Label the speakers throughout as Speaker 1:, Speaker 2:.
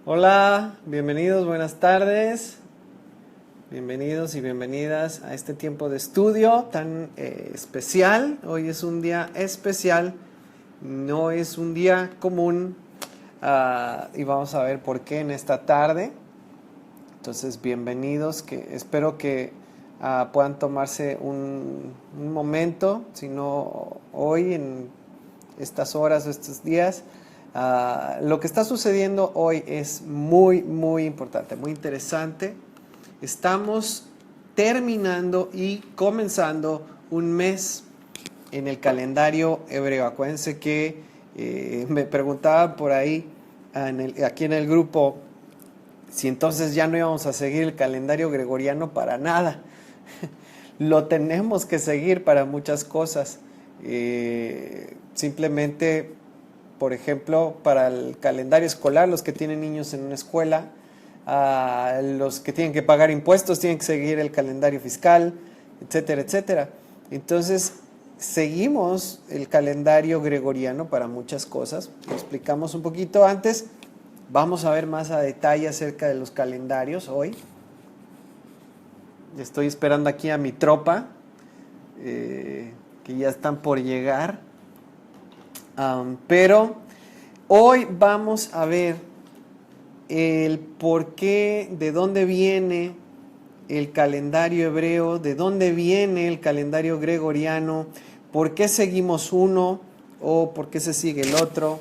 Speaker 1: Hola, bienvenidos, buenas tardes, bienvenidos y bienvenidas a este tiempo de estudio tan especial. Hoy es un día especial, no es un día común y vamos a ver por qué en esta tarde. Entonces, bienvenidos, que espero que puedan tomarse un momento, si no hoy, en estas horas o estos días. Lo que está sucediendo hoy es muy importante, muy interesante. Estamos terminando y comenzando un mes en el calendario hebreo. Acuérdense que me preguntaban por ahí, aquí en el grupo, si entonces ya no íbamos a seguir el calendario gregoriano para nada. Lo tenemos que seguir para muchas cosas. Simplemente, por ejemplo, para el calendario escolar, los que tienen niños en una escuela, los que tienen que pagar impuestos tienen que seguir el calendario fiscal, etcétera, etcétera. Entonces, seguimos el calendario gregoriano para muchas cosas. Lo explicamos un poquito antes. Vamos a ver más a detalle acerca de los calendarios hoy. Estoy esperando aquí a mi tropa, que ya están por llegar. Pero hoy vamos a ver el por qué, de dónde viene el calendario hebreo, de dónde viene el calendario gregoriano, por qué seguimos uno o por qué se sigue el otro.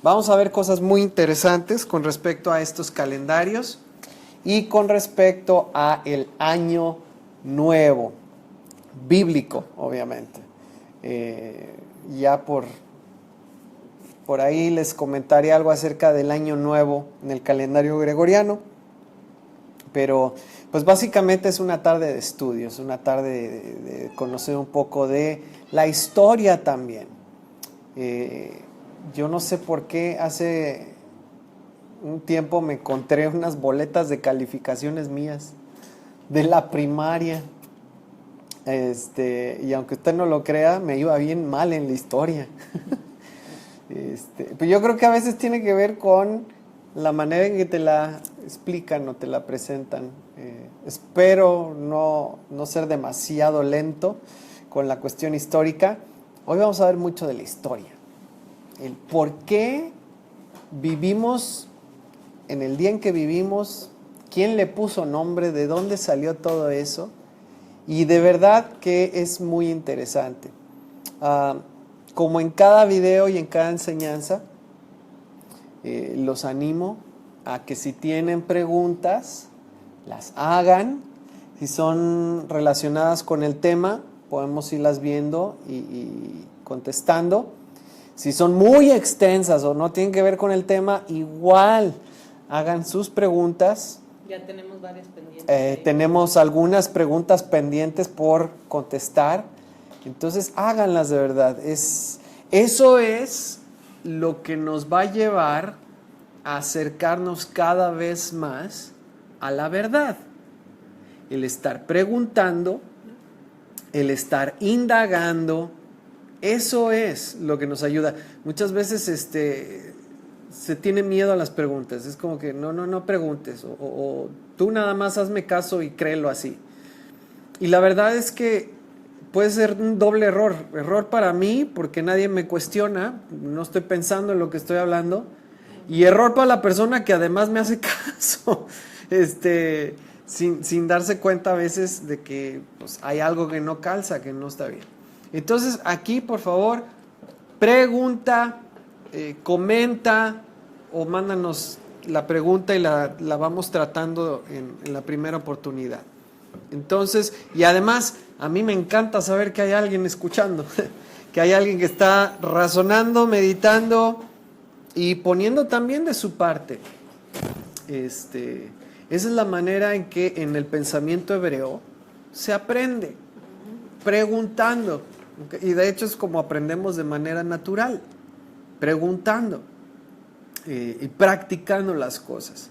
Speaker 1: Vamos a ver cosas muy interesantes con respecto a estos calendarios y con respecto a el año nuevo, bíblico, obviamente. Ya por ahí les comentaré algo acerca del año nuevo en el calendario gregoriano, pero pues básicamente es una tarde de estudios, una tarde de conocer un poco de la historia también. Yo no sé por qué hace un tiempo me encontré unas boletas de calificaciones mías de la primaria. Y aunque usted no lo crea, me iba bien mal en la historia. Pues yo creo que a veces tiene que ver con la manera en que te la explican o te la presentan. Espero no ser demasiado lento con la cuestión histórica. Hoy vamos a ver mucho de la historia. El por qué vivimos en el día en que vivimos, quién le puso nombre, de dónde salió todo eso. Y de verdad que es muy interesante. Como en cada video y en cada enseñanza, los animo a que si tienen preguntas, las hagan. Si son relacionadas con el tema, podemos irlas viendo y contestando. Si son muy extensas o no tienen que ver con el tema, igual hagan sus preguntas.
Speaker 2: Ya tenemos varias pendientes.
Speaker 1: Tenemos algunas preguntas pendientes por contestar. Entonces háganlas de verdad. Eso es lo que nos va a llevar a acercarnos cada vez más a la verdad. El estar preguntando, el estar indagando, eso es lo que nos ayuda. Muchas veces se tiene miedo a las preguntas. Es como que no preguntes. O tú nada más hazme caso y créelo así. Y la verdad es que puede ser un doble error. Error para mí porque nadie me cuestiona. No estoy pensando en lo que estoy hablando. Y error para la persona que además me hace caso. Sin darse cuenta a veces de que pues, hay algo que no calza, que no está bien. Entonces aquí por favor pregunta, comenta o mándanos la pregunta y la vamos tratando en la primera oportunidad. Entonces, y además a mí me encanta saber que hay alguien escuchando, que hay alguien que está razonando, meditando y poniendo también de su parte. Esa es la manera en que en el pensamiento hebreo se aprende, preguntando. Y de hecho es como aprendemos de manera natural, preguntando y practicando las cosas.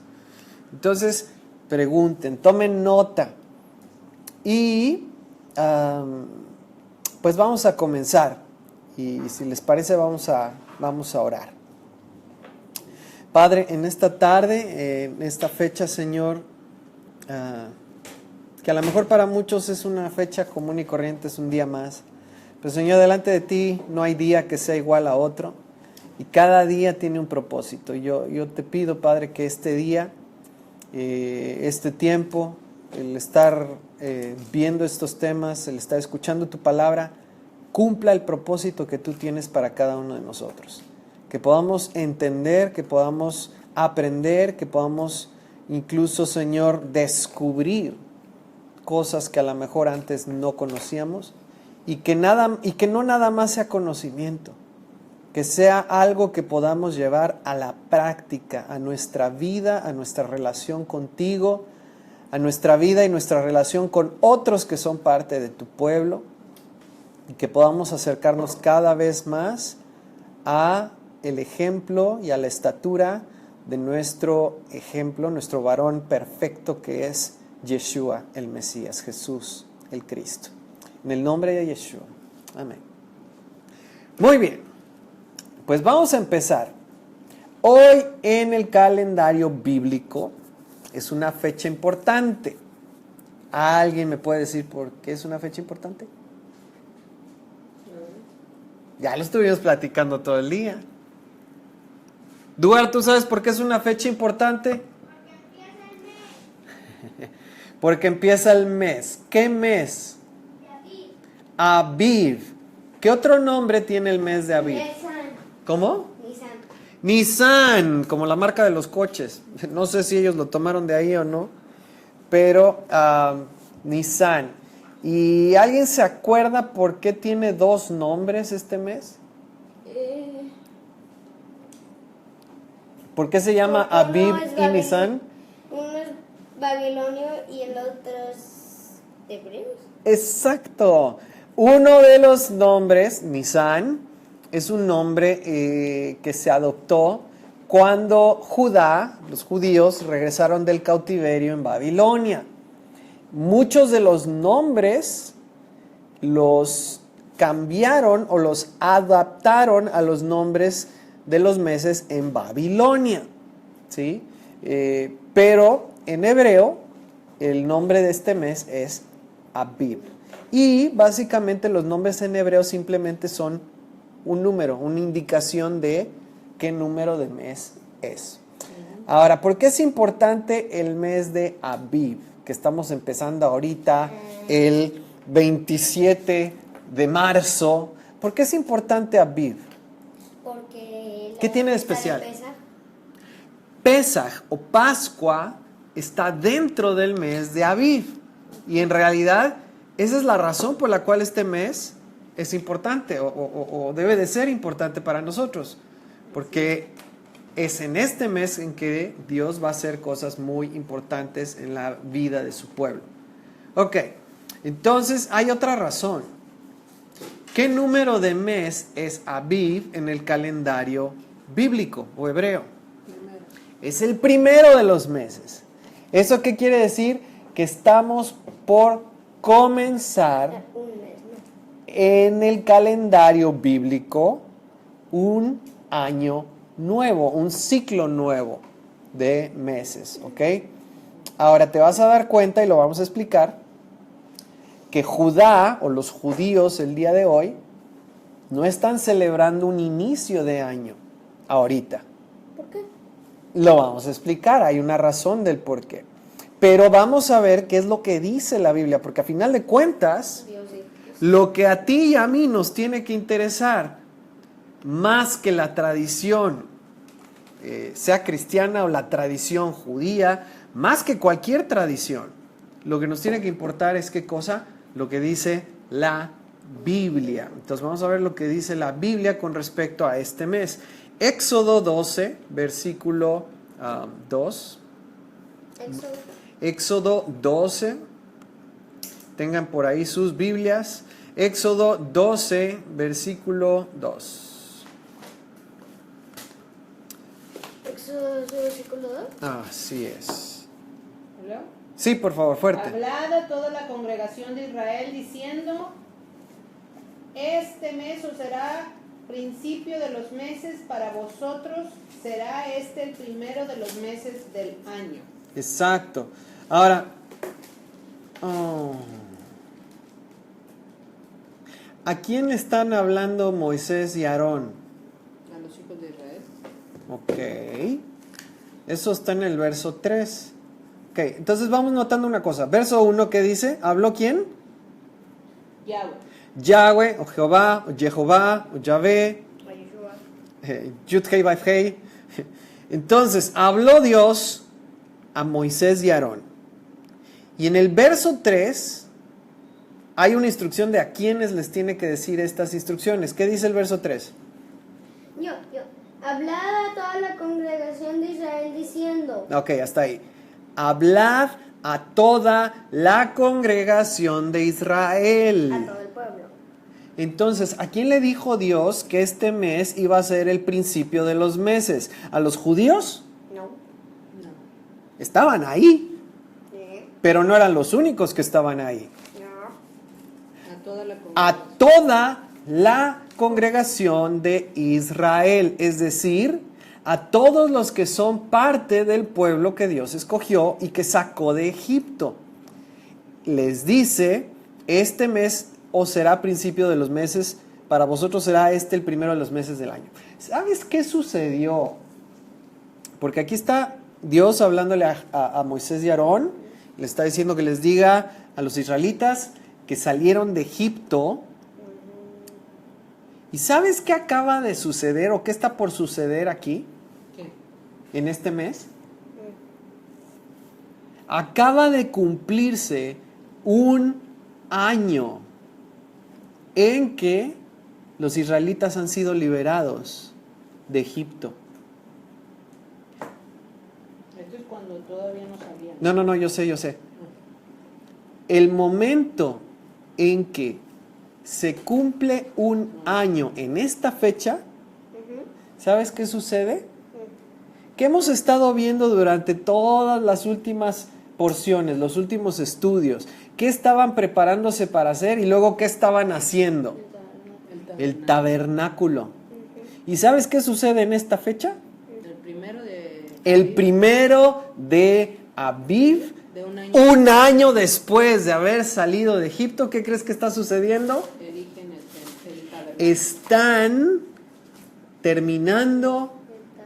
Speaker 1: Entonces, pregunten, tomen nota. Y pues vamos a comenzar. Y si les parece, vamos a orar. Padre, en esta tarde, en esta fecha, Señor, que a lo mejor para muchos es una fecha común y corriente, es un día más. Pero Señor, delante de ti no hay día que sea igual a otro. Y cada día tiene un propósito. Yo te pido, Padre, que este día, este tiempo, el estar viendo estos temas, el estar escuchando tu palabra, cumpla el propósito que tú tienes para cada uno de nosotros. Que podamos entender, que podamos aprender, que podamos incluso, Señor, descubrir cosas que a lo mejor antes no conocíamos y que no nada más sea conocimiento, que sea algo que podamos llevar a la práctica, a nuestra vida, a nuestra relación contigo, a nuestra vida y nuestra relación con otros que son parte de tu pueblo, y que podamos acercarnos cada vez más a el ejemplo y a la estatura de nuestro ejemplo, nuestro varón perfecto que es Yeshua, el Mesías, Jesús, el Cristo. En el nombre de Yeshua. Amén. Muy bien. Pues vamos a empezar. Hoy en el calendario bíblico es una fecha importante. ¿Alguien me puede decir por qué es una fecha importante? Ya lo estuvimos platicando todo el día. Duarte, ¿tú sabes por qué es una fecha importante? Porque empieza el mes. ¿Qué mes? Aviv. ¿Qué otro nombre tiene el mes de Aviv? ¿Cómo? Nissan, como la marca de los coches. No sé si ellos lo tomaron de ahí o no, pero Nissan. ¿Y alguien se acuerda por qué tiene dos nombres este mes? ¿Por qué se llama Aviv y Nissan?
Speaker 3: Uno es babilonio y el otro es hebreo.
Speaker 1: Exacto. Uno de los nombres, Nissan, es un nombre que se adoptó cuando Judá, los judíos, regresaron del cautiverio en Babilonia. Muchos de los nombres los cambiaron o los adaptaron a los nombres de los meses en Babilonia, ¿sí? Pero en hebreo el nombre de este mes es Aviv. Y básicamente los nombres en hebreo simplemente son un número, una indicación de qué número de mes es. Ahora, ¿por qué es importante el mes de Aviv? Que estamos empezando ahorita, el 27 de marzo. ¿Por qué es importante Aviv?
Speaker 3: Porque
Speaker 1: ¿Qué tiene de especial? Pesaj o Pascua está dentro del mes de Aviv. Y en realidad, esa es la razón por la cual este mes es importante o debe de ser importante para nosotros. Porque es en este mes en que Dios va a hacer cosas muy importantes en la vida de su pueblo. Ok, entonces hay otra razón. ¿Qué número de mes es Aviv en el calendario bíblico o hebreo? Es el primero de los meses. ¿Eso qué quiere decir? Que estamos por comenzar en el calendario bíblico un año nuevo, un ciclo nuevo de meses, ¿ok? Ahora te vas a dar cuenta, y lo vamos a explicar, que Judá o los judíos el día de hoy no están celebrando un inicio de año ahorita.
Speaker 3: ¿Por qué?
Speaker 1: Lo vamos a explicar, hay una razón del por qué. Pero vamos a ver qué es lo que dice la Biblia, porque a final de cuentas, lo que a ti y a mí nos tiene que interesar, más que la tradición, sea cristiana o la tradición judía, más que cualquier tradición, lo que nos tiene que importar es qué cosa, lo que dice la Biblia. Entonces vamos a ver lo que dice la Biblia con respecto a este mes. Éxodo 12, versículo 2. Éxodo 12. Tengan por ahí sus Biblias. Éxodo 12, versículo 2.
Speaker 3: ¿Éxodo 12, versículo 2?
Speaker 1: Así es.
Speaker 2: ¿Hola?
Speaker 1: Sí, por favor, fuerte.
Speaker 2: Hablad a toda la congregación de Israel diciendo: este mes os será principio de los meses para vosotros será este el primero de los meses del año.
Speaker 1: Exacto. Ahora, oh, ¿a quién están hablando Moisés y Aarón?
Speaker 2: A los hijos de Israel.
Speaker 1: Ok. Eso está en el verso 3. Ok, entonces vamos notando una cosa. Verso 1, ¿qué dice? ¿Habló quién?
Speaker 2: Yahweh.
Speaker 1: Yahweh, o Jehová, o Jehová, o Yahvé, Yud-Hei, Vav-Hei. Entonces, habló Dios a Moisés y Aarón. Y en el verso 3 hay una instrucción de a quiénes les tiene que decir estas instrucciones. ¿Qué dice el verso 3?
Speaker 3: Yo. Hablad a toda la congregación de Israel diciendo.
Speaker 1: Ok, hasta ahí. Hablad a toda la congregación de Israel.
Speaker 3: A todo el pueblo.
Speaker 1: Entonces, ¿a quién le dijo Dios que este mes iba a ser el principio de los meses? ¿A los judíos?
Speaker 3: No.
Speaker 2: No.
Speaker 1: Estaban ahí,
Speaker 3: Sí.
Speaker 1: pero no eran los únicos que estaban ahí.
Speaker 3: No.
Speaker 2: A toda la
Speaker 1: A
Speaker 2: congregación.
Speaker 1: toda la congregación de Israel, es decir, a todos los que son parte del pueblo que Dios escogió y que sacó de Egipto. Les dice, este mes os será principio de los meses, para vosotros será este el primero de los meses del año. ¿Sabes qué sucedió? Porque aquí está Dios hablándole a Moisés y Aarón, le está diciendo que les diga a los israelitas que salieron de Egipto. ¿Y sabes qué acaba de suceder o qué está por suceder aquí,
Speaker 2: ¿Qué?
Speaker 1: en este mes? Acaba de cumplirse un año en que los israelitas han sido liberados de Egipto.
Speaker 2: Esto es cuando todavía no sabían.
Speaker 1: No, yo sé. El momento en que se cumple un año en esta fecha, ¿sabes qué sucede? Que hemos estado viendo durante todas las últimas porciones, los últimos estudios, qué estaban preparándose para hacer y luego qué estaban haciendo. El tabernáculo. ¿Y sabes qué sucede en esta fecha?
Speaker 2: El primero de...
Speaker 1: El primero de Aviv,
Speaker 2: De un año.
Speaker 1: un año después de haber salido de Egipto, ¿qué crees que está sucediendo?
Speaker 2: Erigen el tabernáculo.
Speaker 1: Están terminando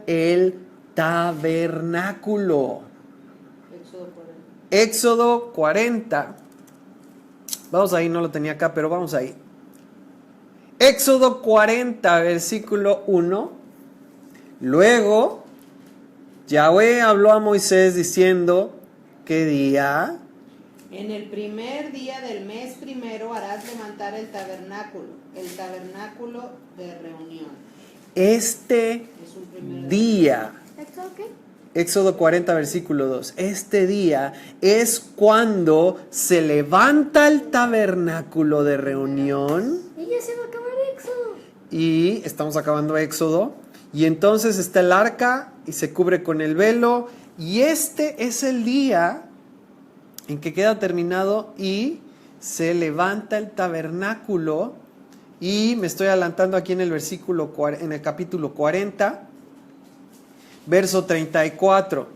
Speaker 1: el tabernáculo.
Speaker 2: Éxodo 40.
Speaker 1: Éxodo 40. Vamos ahí, no lo tenía acá, pero vamos ahí. Éxodo 40, versículo 1. Luego, Yahweh habló a Moisés diciendo, ¿qué día?
Speaker 2: En el primer día del mes primero harás levantar el tabernáculo de reunión.
Speaker 1: Este
Speaker 2: Es un primer
Speaker 1: día.
Speaker 3: ¿Esto qué?
Speaker 1: Éxodo 40, versículo 2. Este día es cuando se levanta el tabernáculo de reunión.
Speaker 3: Y ya se va a acabar Éxodo.
Speaker 1: Y estamos acabando Éxodo. Y entonces está el arca y se cubre con el velo. Y este es el día en que queda terminado y se levanta el tabernáculo. Y me estoy adelantando aquí en el versículo, en el capítulo 40. Verso 34,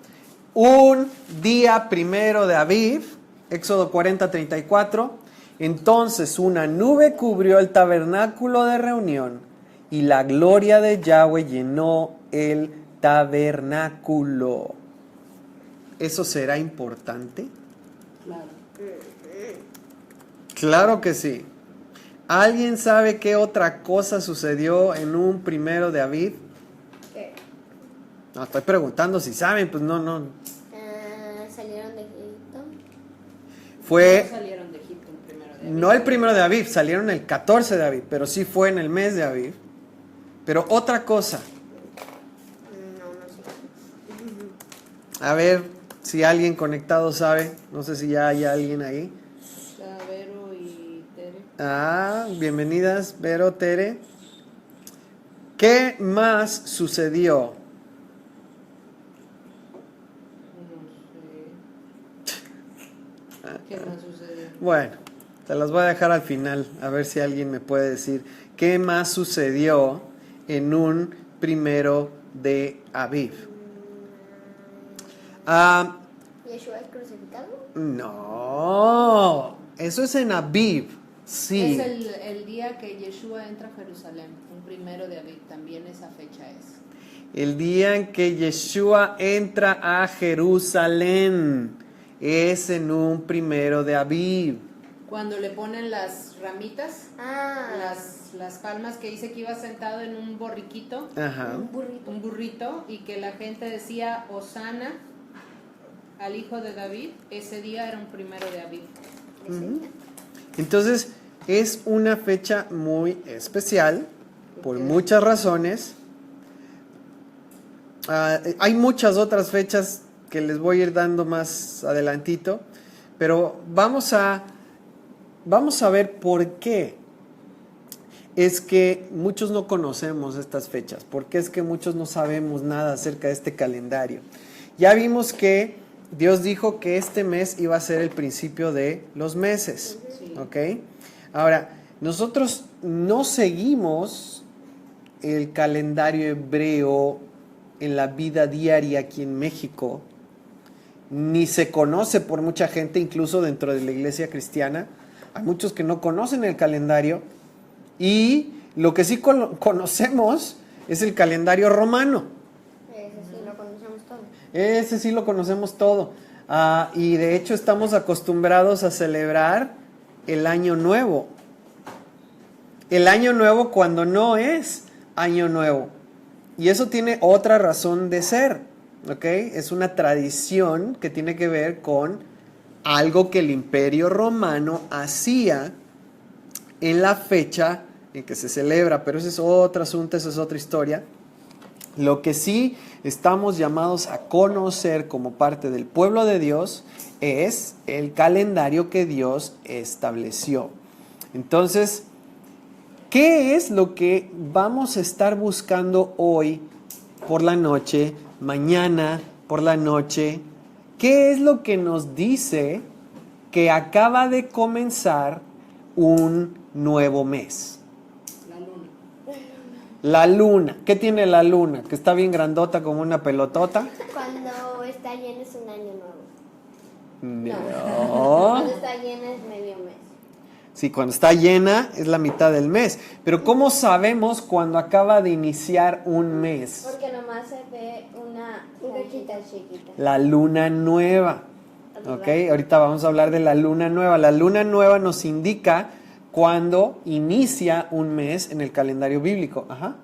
Speaker 1: un día primero de Aviv, Éxodo 40, 34, entonces una nube cubrió el tabernáculo de reunión y la gloria de Yahweh llenó el tabernáculo. ¿Eso será importante?
Speaker 2: Claro.
Speaker 1: Claro que sí. ¿Alguien sabe qué otra cosa sucedió en un primero de Aviv?
Speaker 3: ¿Qué?
Speaker 1: No, estoy preguntando si saben, pues no.
Speaker 3: Salieron de Egipto.
Speaker 1: Fue...
Speaker 2: No salieron de Egipto el primero de
Speaker 1: No el primero de Aviv, salieron el 14 de Aviv, pero sí fue en el mes de Aviv. Pero otra cosa,
Speaker 3: No sé.
Speaker 1: a ver si alguien conectado sabe, no sé si ya hay alguien ahí.
Speaker 2: Está Vero y Tere.
Speaker 1: Bienvenidas, Vero, Tere. ¿Qué más sucedió?
Speaker 2: No sé. ¿Qué más sucedió?
Speaker 1: Bueno, te las voy a dejar al final, a ver si alguien me puede decir qué más sucedió en un primero de Aviv?
Speaker 3: ¿Yeshua es crucificado?
Speaker 1: No, eso es en Aviv, sí.
Speaker 2: Es el día que Yeshua entra a Jerusalén, un primero de Aviv, también esa fecha es.
Speaker 1: El día en que Yeshua entra a Jerusalén es en un primero de Aviv.
Speaker 2: Cuando le ponen las ramitas, las palmas, que dice que iba sentado en un borriquito,
Speaker 1: Ajá.
Speaker 2: un burrito, y que la gente decía Hosana al hijo de David, ese día era un primero de Aviv.
Speaker 1: Entonces es una fecha muy especial por muchas razones. Hay muchas otras fechas que les voy a ir dando más adelantito, pero vamos a ver por qué es que muchos no conocemos estas fechas, por qué es que muchos no sabemos nada acerca de este calendario. Ya vimos que Dios dijo que este mes iba a ser el principio de los meses,
Speaker 2: Sí.
Speaker 1: ¿ok? Ahora, nosotros no seguimos el calendario hebreo en la vida diaria aquí en México, ni se conoce por mucha gente, incluso dentro de la iglesia cristiana. Hay muchos que no conocen el calendario, y lo que sí conocemos es el calendario romano.
Speaker 3: Ese sí lo conocemos todo.
Speaker 1: Ese sí lo conocemos todo. Y de hecho estamos acostumbrados a celebrar el Año Nuevo. El Año Nuevo cuando no es Año Nuevo. Y eso tiene otra razón de ser, ¿ok? Es una tradición que tiene que ver con algo que el Imperio Romano hacía en la fecha en que se celebra, pero ese es otro asunto, esa es otra historia. Lo que sí estamos llamados a conocer como parte del pueblo de Dios es el calendario que Dios estableció. Entonces, ¿qué es lo que vamos a estar buscando hoy por la noche, mañana por la noche? ¿Qué es lo que nos dice que acaba de comenzar un nuevo mes?
Speaker 2: La luna.
Speaker 1: La luna. ¿Qué tiene la luna? Que está bien grandota como una pelotota.
Speaker 3: Cuando está llena es un año nuevo.
Speaker 1: No.
Speaker 3: Cuando está llena es medio mes.
Speaker 1: Sí, cuando está llena es la mitad del mes. Pero ¿cómo sabemos cuando acaba de iniciar un mes?
Speaker 3: Porque nomás se ve una chiquita.
Speaker 1: La luna nueva. ¿Ok? Ahorita vamos a hablar de la luna nueva. La luna nueva nos indica cuando inicia un mes en el calendario bíblico. Ajá.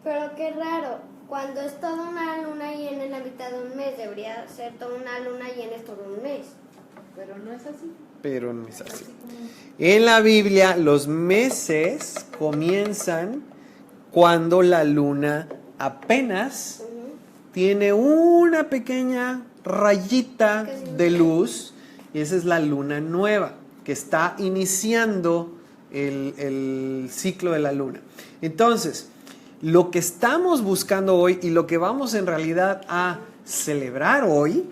Speaker 3: Pero qué raro. Cuando es toda una luna llena en la mitad de un mes, debería ser toda una luna llena es todo un mes.
Speaker 2: Pero no es así.
Speaker 1: Pero no es así. En la Biblia los meses comienzan cuando la luna apenas tiene una pequeña rayita de luz, y esa es la luna nueva que está iniciando el ciclo de la luna. Entonces, lo que estamos buscando hoy y lo que vamos en realidad a celebrar hoy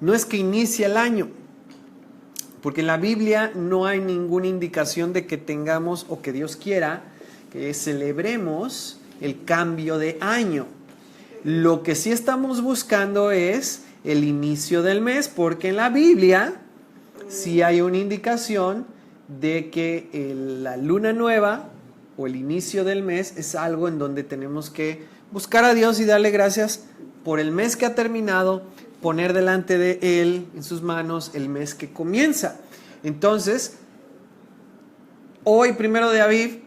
Speaker 1: no es que inicie el año, porque en la Biblia no hay ninguna indicación de que tengamos o que Dios quiera que celebremos el cambio de año. Lo que sí estamos buscando es el inicio del mes, porque en la Biblia sí hay una indicación de que la luna nueva o el inicio del mes es algo en donde tenemos que buscar a Dios y darle gracias por el mes que ha terminado, poner delante de Él, en sus manos, el mes que comienza. Entonces, hoy, primero de Aviv,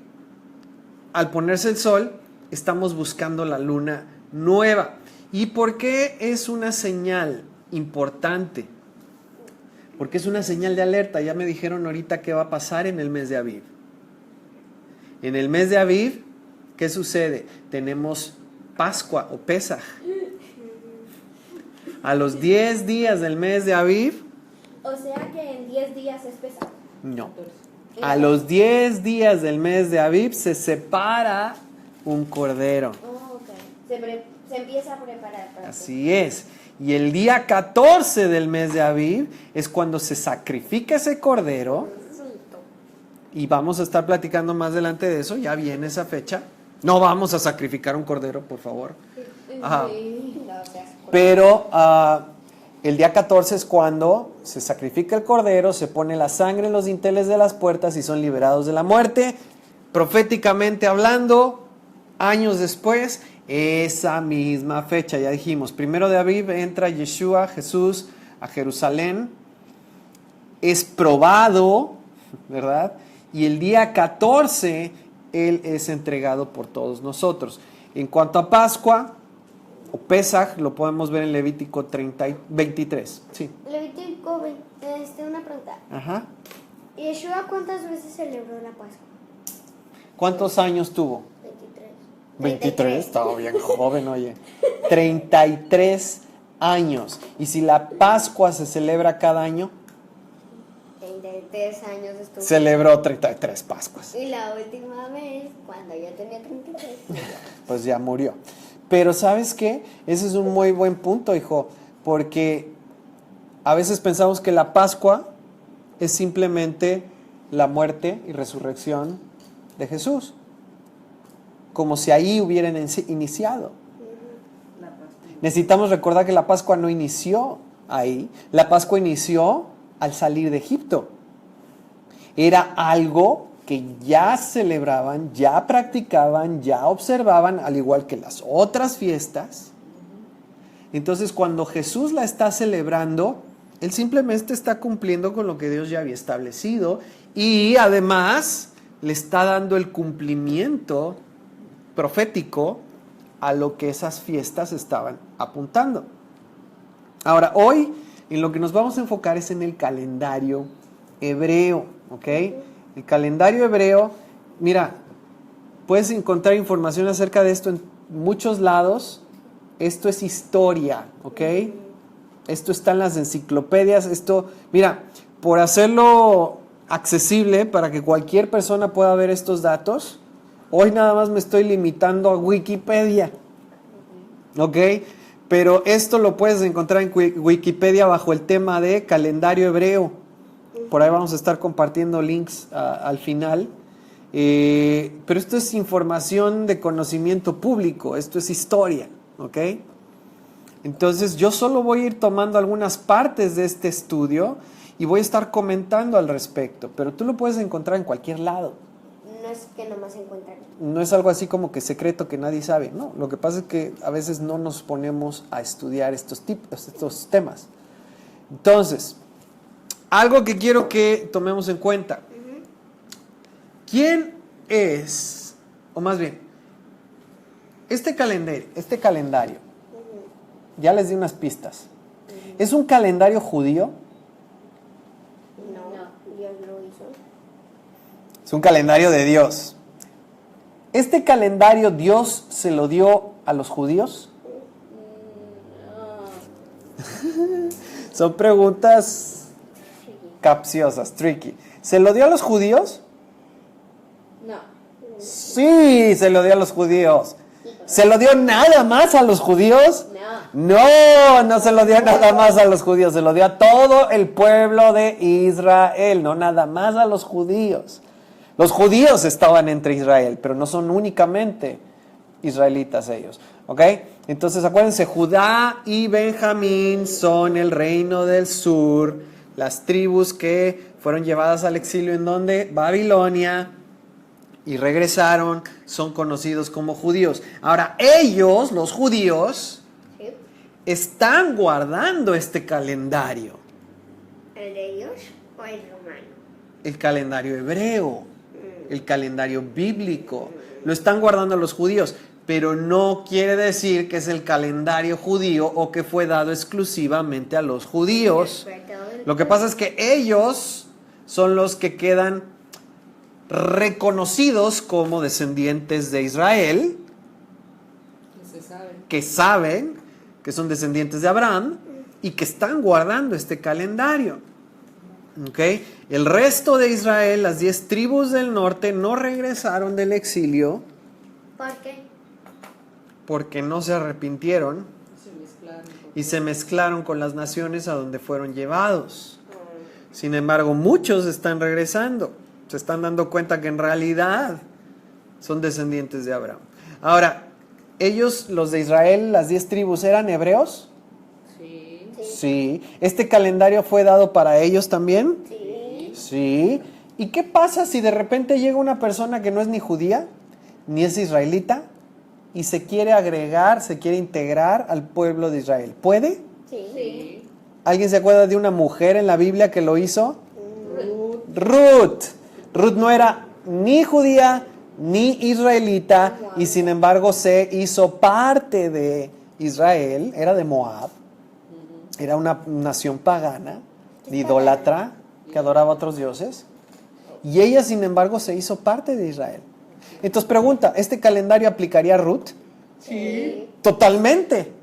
Speaker 1: al ponerse el sol, estamos buscando la luna nueva. ¿Y por qué es una señal importante? Porque es una señal de alerta. Ya me dijeron ahorita qué va a pasar en el mes de Aviv. En el mes de Aviv, ¿qué sucede? Tenemos Pascua o Pesaj. A los 10 días del mes de Aviv.
Speaker 3: O sea que en 10 días es pesado.
Speaker 1: No. A los 10 días del mes de Aviv se separa un cordero.
Speaker 3: Oh, ok. Se empieza a preparar para
Speaker 1: Así es. Y el día 14 del mes de Aviv es cuando se sacrifica ese cordero. Y vamos a estar platicando más adelante de eso. Ya viene esa fecha. No vamos a sacrificar un cordero, por favor. Ajá.
Speaker 3: No seas
Speaker 1: Pero el día 14 es cuando se sacrifica el cordero, se pone la sangre en los dinteles de las puertas y son liberados de la muerte. Proféticamente hablando, años después, esa misma fecha, ya dijimos, 1 de Aviv entra Yeshua, Jesús, a Jerusalén. Es probado, ¿verdad? Y el día 14, Él es entregado por todos nosotros. En cuanto a Pascua, o Pesaj, lo podemos ver en Levítico 23. Sí.
Speaker 3: Levítico, una pregunta.
Speaker 1: Ajá.
Speaker 3: ¿Yeshua cuántas veces celebró la Pascua?
Speaker 1: ¿Cuántos años tuvo?
Speaker 3: 23.
Speaker 1: 23, estaba bien joven, oye. 33 años. Y si la Pascua se celebra cada año,
Speaker 3: 33 años estuvo.
Speaker 1: celebró 33 Pascuas.
Speaker 3: Y la última vez, cuando yo tenía 33.
Speaker 1: Pues ya murió. Pero ¿sabes qué? Ese es un muy buen punto, hijo, porque a veces pensamos que la Pascua es simplemente la muerte y resurrección de Jesús, como si ahí hubieran iniciado. Necesitamos recordar que la Pascua no inició ahí, la Pascua inició al salir de Egipto. Era algo que ya celebraban, ya practicaban, ya observaban, al igual que las otras fiestas. Entonces, cuando Jesús la está celebrando, Él simplemente está cumpliendo con lo que Dios ya había establecido y además le está dando el cumplimiento profético a lo que esas fiestas estaban apuntando. Ahora, hoy en lo que nos vamos a enfocar es en el calendario hebreo, ¿ok? El calendario hebreo, mira, puedes encontrar información acerca de esto en muchos lados. Esto es historia, ¿ok? Esto está en las enciclopedias. Esto, mira, por hacerlo accesible para que cualquier persona pueda ver estos datos, hoy nada más me estoy limitando a Wikipedia, ¿ok? Pero esto lo puedes encontrar en Wikipedia bajo el tema de calendario hebreo. Por ahí vamos a estar compartiendo links al final. Pero esto es información de conocimiento público, esto es historia, ¿ok? Entonces yo solo voy a ir tomando algunas partes de este estudio y voy a estar comentando al respecto, pero tú lo puedes encontrar en cualquier lado.
Speaker 3: No es que nomás se encuentran.
Speaker 1: No es algo así como que secreto que nadie sabe, no. Lo que pasa es que a veces no nos ponemos a estudiar estos temas. Entonces, algo que quiero que tomemos en cuenta. ¿Quién es, o más bien, este calendario, ya les di unas pistas, ¿es un calendario judío?
Speaker 3: No, Dios lo hizo.
Speaker 1: Es un calendario de Dios. ¿Este calendario Dios se lo dio a los judíos? Son preguntas capciosas, tricky. ¿Se lo dio a los judíos?
Speaker 3: No.
Speaker 1: Sí, se lo dio a los judíos. ¿Se lo dio nada más a los judíos? No, no se lo dio nada más a los judíos. Se lo dio a todo el pueblo de Israel, no nada más a los judíos. Los judíos estaban entre Israel, pero no son únicamente israelitas ellos, ¿ok? Entonces acuérdense, Judá y Benjamín son el reino del sur, las tribus que fueron llevadas al exilio en donde Babilonia y regresaron, son conocidos como judíos. Ahora ellos, los judíos,
Speaker 3: ¿Sí?
Speaker 1: están guardando este calendario,
Speaker 3: ¿El de ellos o el romano?
Speaker 1: el calendario hebreo, el calendario bíblico, lo están guardando los judíos, pero no quiere decir que es el calendario judío o que fue dado exclusivamente a los judíos. Lo que pasa es que ellos son los que quedan reconocidos como descendientes de Israel, que saben que son descendientes de Abraham y que están guardando este calendario. ¿Okay? El resto de Israel, las 10 tribus del norte, no regresaron del exilio.
Speaker 3: ¿Por qué?
Speaker 1: Porque no se arrepintieron y se mezclaron con las naciones a donde fueron llevados. Sin embargo, muchos están regresando. Se están dando cuenta que en realidad son descendientes de Abraham. Ahora, ellos, los de Israel, las 10 tribus, ¿eran hebreos?
Speaker 2: Sí.
Speaker 1: Sí. ¿Este calendario fue dado para ellos también?
Speaker 3: Sí.
Speaker 1: Sí. ¿Y qué pasa si de repente llega una persona que no es ni judía, ni es israelita, y se quiere agregar, se quiere integrar al pueblo de Israel? ¿Puede?
Speaker 3: Sí.
Speaker 1: ¿Alguien se acuerda de una mujer en la Biblia que lo hizo?
Speaker 2: Ruth.
Speaker 1: Ruth. Ruth no era ni judía ni israelita y sin embargo se hizo parte de Israel, era de Moab, era una nación pagana, idólatra, que adoraba a otros dioses, y ella sin embargo se hizo parte de Israel. Entonces pregunta, ¿este calendario aplicaría a Ruth?
Speaker 3: Sí.
Speaker 1: Totalmente.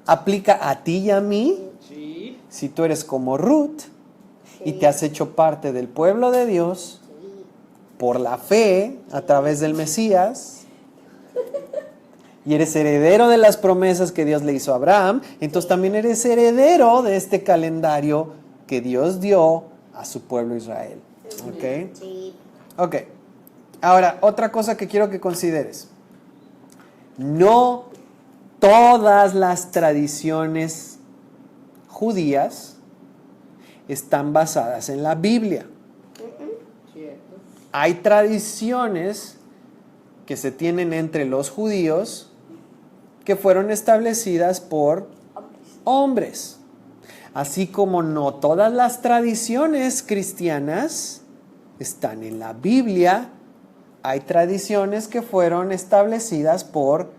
Speaker 1: ¿Aplica a ti y a mí?
Speaker 2: Sí.
Speaker 1: Si tú eres como Ruth y te has hecho parte del pueblo de Dios por la fe a través del Mesías y eres heredero de las promesas que Dios le hizo a Abraham, entonces también eres heredero de este calendario que Dios dio a su pueblo Israel. ¿Ok?
Speaker 3: Sí.
Speaker 1: Ok. Ahora, otra cosa que quiero que consideres. No todas las tradiciones judías están basadas en la Biblia.
Speaker 2: Cierto.
Speaker 1: Hay tradiciones que se tienen entre los judíos que fueron establecidas por hombres. Así como no todas las tradiciones cristianas están en la Biblia, hay tradiciones que fueron establecidas por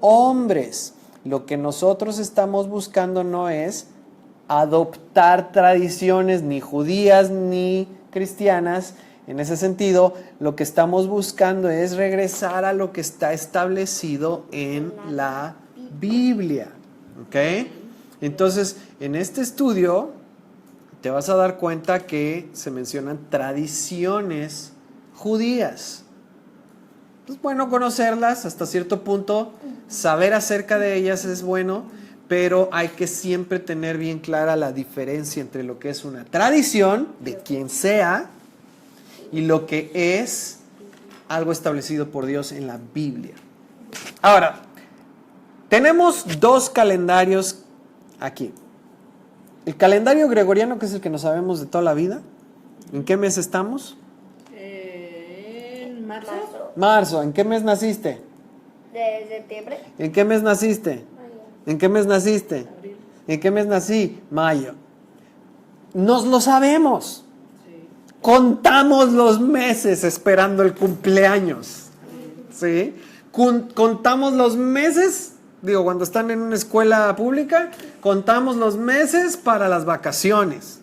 Speaker 1: hombres. Lo que nosotros estamos buscando no es adoptar tradiciones ni judías ni cristianas. En ese sentido, lo que estamos buscando es regresar a lo que está establecido en la Biblia. ¿Ok? Entonces, en este estudio te vas a dar cuenta que se mencionan tradiciones judías. Es bueno conocerlas hasta cierto punto, saber acerca de ellas es bueno, pero hay que siempre tener bien clara la diferencia entre lo que es una tradición de quien sea y lo que es algo establecido por Dios en la Biblia. Ahora, tenemos dos calendarios aquí. El calendario gregoriano, que es el que no sabemos de toda la vida. ¿En qué mes estamos?
Speaker 2: En marzo.
Speaker 1: Marzo. ¿En qué mes naciste?
Speaker 3: ¿De septiembre?
Speaker 1: ¿En qué mes naciste? ¿En qué mes naciste?
Speaker 2: Abril.
Speaker 1: ¿En qué mes nací? Mayo. Nos lo sabemos.
Speaker 2: Sí.
Speaker 1: Contamos los meses esperando el cumpleaños. ¿Sí? Contamos los meses, digo, cuando están en una escuela pública, contamos los meses para las vacaciones.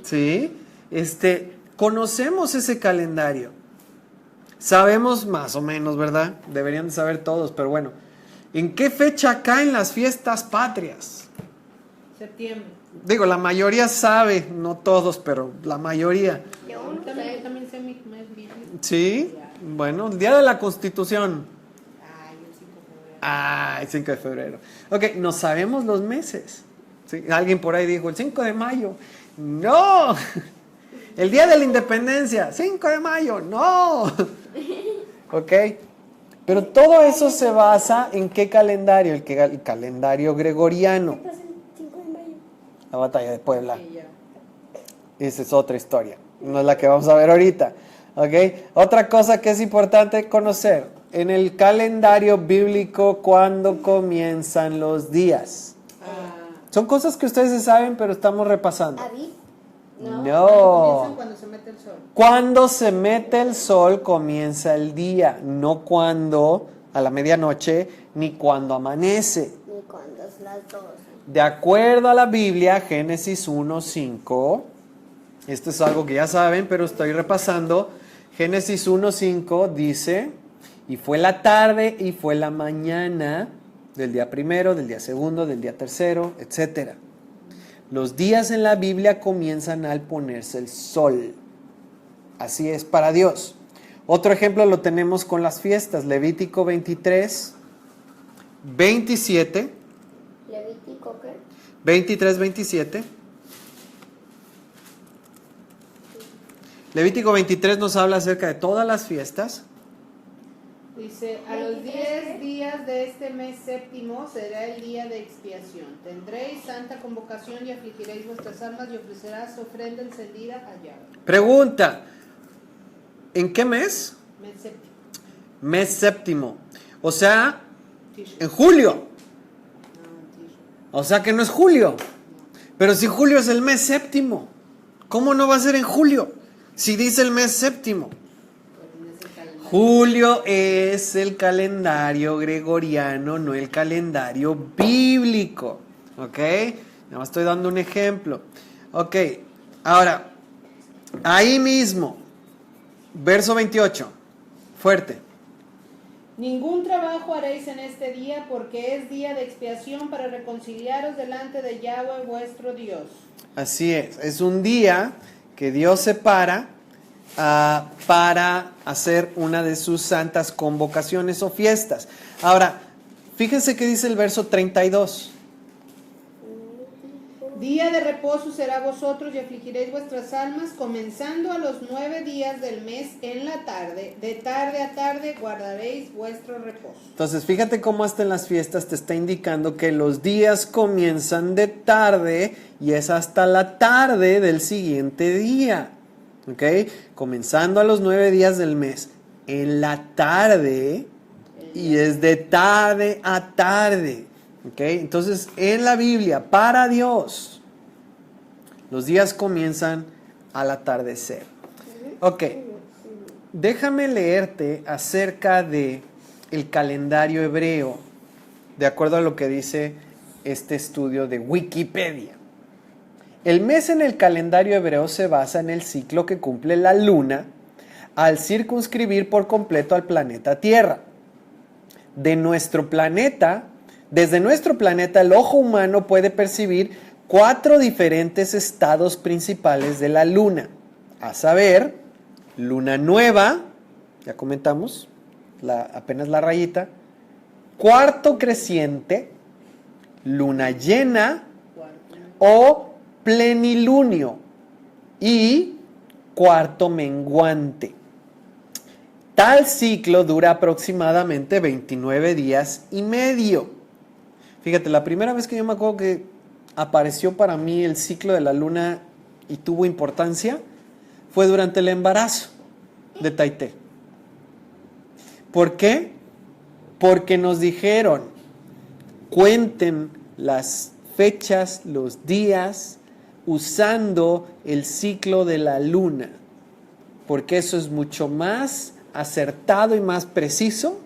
Speaker 1: ¿Sí? Conocemos ese calendario. Sabemos más o menos, ¿verdad? Deberían de saber todos, pero bueno. ¿En qué fecha caen las fiestas patrias?
Speaker 2: Septiembre.
Speaker 1: Digo, la mayoría sabe, no todos, pero la mayoría.
Speaker 3: Yo
Speaker 2: Yo
Speaker 3: no
Speaker 2: también, yo
Speaker 3: sé.
Speaker 2: también sé mi mes bien.
Speaker 1: ¿Sí? Bueno, el día de la Constitución.
Speaker 2: Ay, el 5 de febrero.
Speaker 1: Ah, el 5 de febrero. Ok, no sabemos los meses. ¿Sí? Alguien por ahí dijo, el 5 de mayo. No. El día de la independencia, 5 de mayo. No. Ok. Pero todo eso se basa en qué calendario, el calendario gregoriano.
Speaker 3: ¿Qué pasa el 5 de mayo?
Speaker 1: La batalla de Puebla.
Speaker 2: Sí, ya.
Speaker 1: Esa es otra historia. No es la que vamos a ver ahorita. ¿Ok? Otra cosa que es importante conocer. En el calendario bíblico, ¿cuándo comienzan los días? Son cosas que ustedes se saben, pero estamos repasando.
Speaker 3: ¿Avi?
Speaker 2: Comienzan cuando se mete el sol.
Speaker 1: Cuando se mete el sol comienza el día, no cuando a la medianoche ni cuando amanece.
Speaker 3: Ni cuando es las 12.
Speaker 1: De acuerdo a la Biblia, Génesis 1:5, esto es algo que ya saben, pero estoy repasando. Génesis 1:5 dice, y fue la tarde y fue la mañana del día primero, del día segundo, del día tercero, etc. Los días en la Biblia comienzan al ponerse el sol. Así es para Dios. Otro ejemplo lo tenemos con las fiestas. Levítico 23, 27.
Speaker 3: ¿Levítico qué?
Speaker 1: 23, 27. Levítico 23 nos habla acerca de todas las fiestas.
Speaker 2: Dice, a los 10 días de este mes séptimo será el día de expiación. Tendréis santa convocación y afligiréis vuestras almas y ofrecerás ofrenda encendida a Yahweh.
Speaker 1: Pregunta, ¿en qué mes?
Speaker 2: Mes séptimo.
Speaker 1: Mes séptimo. O sea,
Speaker 2: Tishrei.
Speaker 1: en julio.
Speaker 2: No, Tishrei.
Speaker 1: O sea que no es julio. Pero si julio es el mes séptimo, ¿cómo no va a ser en julio? Si dice el mes séptimo. Julio es el calendario gregoriano, no el calendario bíblico. ¿Ok? Nada más estoy dando un ejemplo. Ok, ahora, ahí mismo, verso 28, fuerte.
Speaker 2: Ningún trabajo haréis en este día, porque es día de expiación para reconciliaros delante de Yahweh vuestro Dios.
Speaker 1: Así es un día que Dios separa para hacer una de sus santas convocaciones o fiestas. Ahora, fíjense que dice el verso 32.
Speaker 2: Día de reposo será vosotros y afligiréis vuestras almas, comenzando a los 9 días del mes en la tarde. De tarde a tarde guardaréis vuestro reposo.
Speaker 1: Entonces, fíjate cómo hasta en las fiestas te está indicando que los días comienzan de tarde y es hasta la tarde del siguiente día. ¿Ok? Comenzando a los 9 días del mes en la tarde y es de tarde a tarde. ¿Ok? Entonces, en la Biblia, para Dios, los días comienzan al atardecer. Ok. Déjame leerte acerca de el calendario hebreo, de acuerdo a lo que dice este estudio de Wikipedia. El mes en el calendario hebreo se basa en el ciclo que cumple la luna al circunscribir por completo al planeta Tierra. Desde nuestro planeta, el ojo humano puede percibir 4 diferentes estados principales de la luna, a saber, luna nueva, ya comentamos, apenas la rayita, cuarto creciente, luna llena o plenilunio y cuarto menguante. Tal ciclo dura aproximadamente 29 días y medio. Fíjate, la primera vez que yo me acuerdo que apareció para mí el ciclo de la luna y tuvo importancia fue durante el embarazo de Taité. ¿Por qué? Porque nos dijeron, cuenten las fechas, los días, usando el ciclo de la luna, porque eso es mucho más acertado y más preciso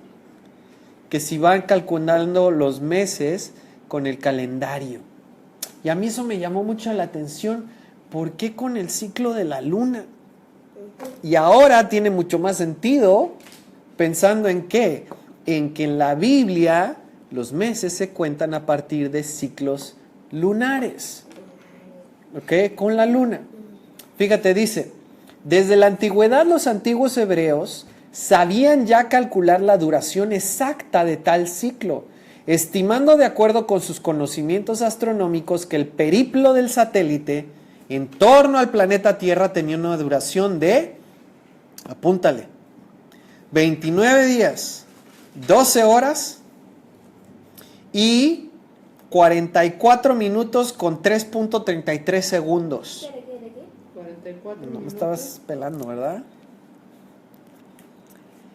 Speaker 1: que si van calculando los meses con el calendario. Y a mí eso me llamó mucho la atención. ¿Por qué con el ciclo de la luna? Y ahora tiene mucho más sentido pensando en qué. En que en la Biblia los meses se cuentan a partir de ciclos lunares. ¿Ok? Con la luna. Fíjate, dice, desde la antigüedad los antiguos hebreos sabían ya calcular la duración exacta de tal ciclo, estimando de acuerdo con sus conocimientos astronómicos que el periplo del satélite en torno al planeta Tierra tenía una duración de, apúntale, 29 días, 12 horas y 44 minutos con 3.33 segundos.
Speaker 2: 44
Speaker 1: No me
Speaker 2: minutos.
Speaker 1: estabas pelando, ¿verdad?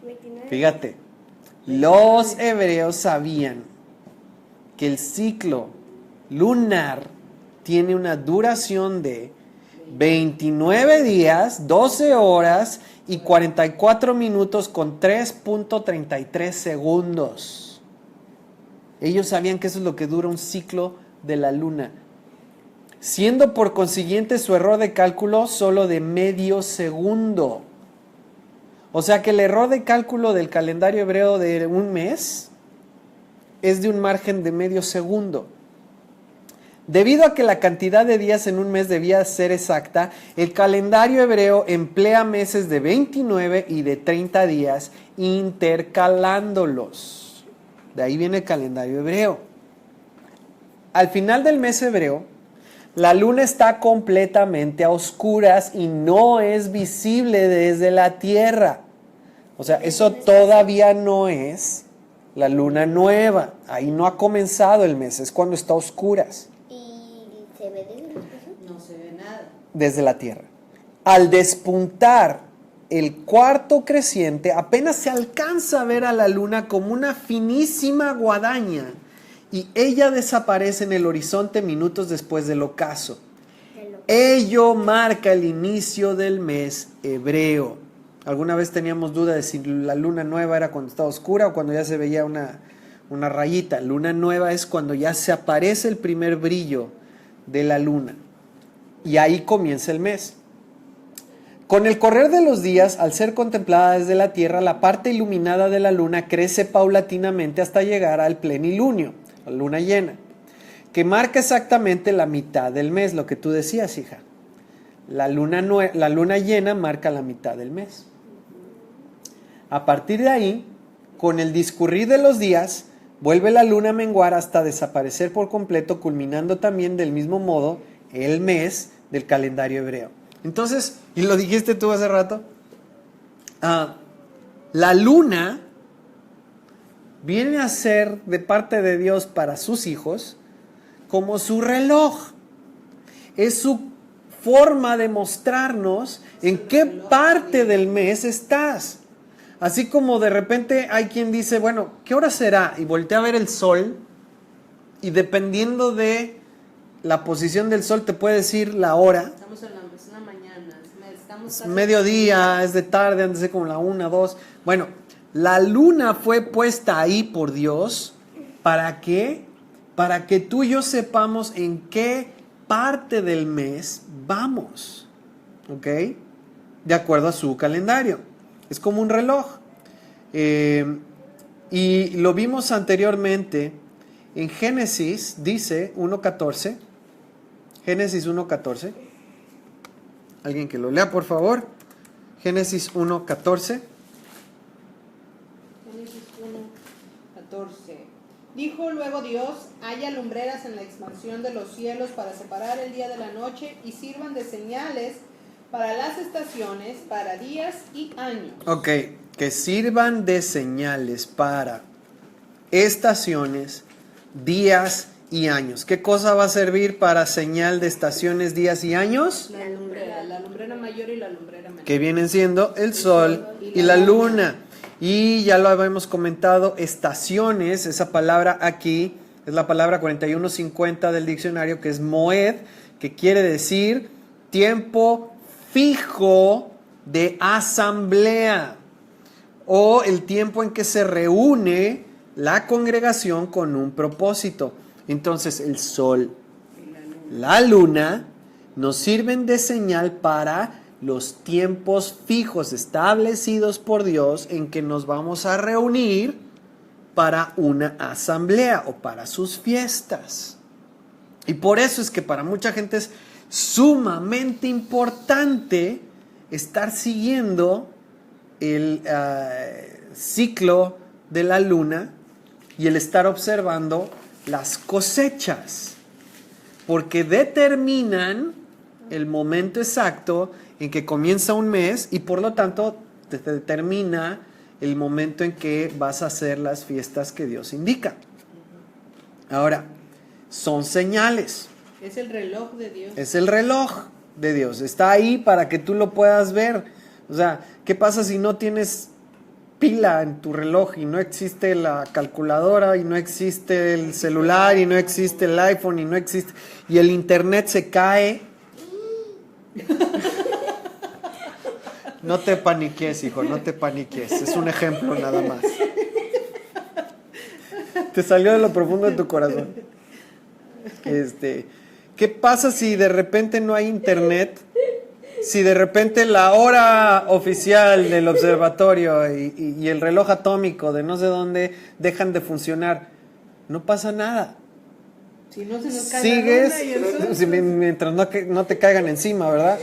Speaker 3: 29.
Speaker 1: Fíjate, los hebreos sabían que el ciclo lunar tiene una duración de 29 días, 12 horas y 44 minutos con 3.33 segundos. Ellos sabían que eso es lo que dura un ciclo de la luna, siendo por consiguiente su error de cálculo solo de medio segundo. O sea que el error de cálculo del calendario hebreo de un mes es de un margen de medio segundo. Debido a que la cantidad de días en un mes debía ser exacta, el calendario hebreo emplea meses de 29 y de 30 días intercalándolos. De ahí viene el calendario hebreo. Al final del mes hebreo, la luna está completamente a oscuras y no es visible desde la tierra. O sea, eso todavía no es la luna nueva. Ahí no ha comenzado el mes, es cuando está a oscuras.
Speaker 3: ¿Y se ve desde el espacio?
Speaker 2: No se ve nada.
Speaker 1: Desde la Tierra. Al despuntar el cuarto creciente, apenas se alcanza a ver a la luna como una finísima guadaña y ella desaparece en el horizonte minutos después del ocaso. Ello marca el inicio del mes hebreo. Alguna vez teníamos duda de si la luna nueva era cuando estaba oscura o cuando ya se veía una rayita. Luna nueva es cuando ya se aparece el primer brillo de la luna. Y ahí comienza el mes. Con el correr de los días, al ser contemplada desde la Tierra, la parte iluminada de la luna crece paulatinamente hasta llegar al plenilunio, la luna llena, que marca exactamente la mitad del mes, lo que tú decías, hija. La luna llena marca la mitad del mes. A partir de ahí, con el discurrir de los días, vuelve la luna a menguar hasta desaparecer por completo, culminando también del mismo modo el mes del calendario hebreo. Entonces, y lo dijiste tú hace rato, la luna viene a ser de parte de Dios para sus hijos como su reloj. Es su forma de mostrarnos en qué parte del mes estás. Así como de repente hay quien dice, bueno, ¿qué hora será? Y voltea a ver el sol y dependiendo de la posición del sol te puede decir la hora.
Speaker 2: Estamos en la mañana.
Speaker 1: Es mediodía, es de tarde, antes de como la 1, 2. Bueno, la luna fue puesta ahí por Dios. ¿Para qué? Para que tú y yo sepamos en qué parte del mes vamos. ¿Ok? De acuerdo a su calendario. Es como un reloj. Y lo vimos anteriormente en Génesis, dice 1.14. Génesis 1.14. Alguien que lo lea, por favor. Génesis 1.14.
Speaker 2: Génesis 1:14. Dijo luego Dios, haya lumbreras en la expansión de los cielos para separar el día de la noche y sirvan de señales para las estaciones, para días y años.
Speaker 1: Ok, que sirvan de señales para estaciones, días y años. ¿Qué cosa va a servir para señal de estaciones, días y años?
Speaker 2: La lumbrera mayor y la lumbrera menor.
Speaker 1: Que vienen siendo el sol y la luna. Y ya lo habíamos comentado, estaciones, esa palabra aquí es la palabra 4150 del diccionario, que es moed, que quiere decir tiempo fijo de asamblea o el tiempo en que se reúne la congregación con un propósito. Entonces el sol, la luna nos sirven de señal para los tiempos fijos establecidos por Dios en que nos vamos a reunir para una asamblea o para sus fiestas. Y por eso es que para mucha gente es sumamente importante estar siguiendo el ciclo de la luna y el estar observando las cosechas, porque determinan el momento exacto en que comienza un mes y por lo tanto te determina el momento en que vas a hacer las fiestas que Dios indica. Ahora, son señales.
Speaker 2: Es el reloj de Dios.
Speaker 1: Es el reloj de Dios. Está ahí para que tú lo puedas ver. O sea, ¿qué pasa si no tienes pila en tu reloj y no existe la calculadora y no existe el celular y no existe el iPhone y no existe y el internet se cae? No te paniques, hijo, no te paniques. Es un ejemplo nada más. Te salió de lo profundo de tu corazón. ¿Qué pasa si de repente no hay internet? Si de repente la hora oficial del observatorio y el reloj atómico de no sé dónde dejan de funcionar, no pasa nada.
Speaker 2: Si no se nos cae
Speaker 1: Sigues,
Speaker 2: la luna y el sol,
Speaker 1: mientras no te caigan encima, ¿verdad?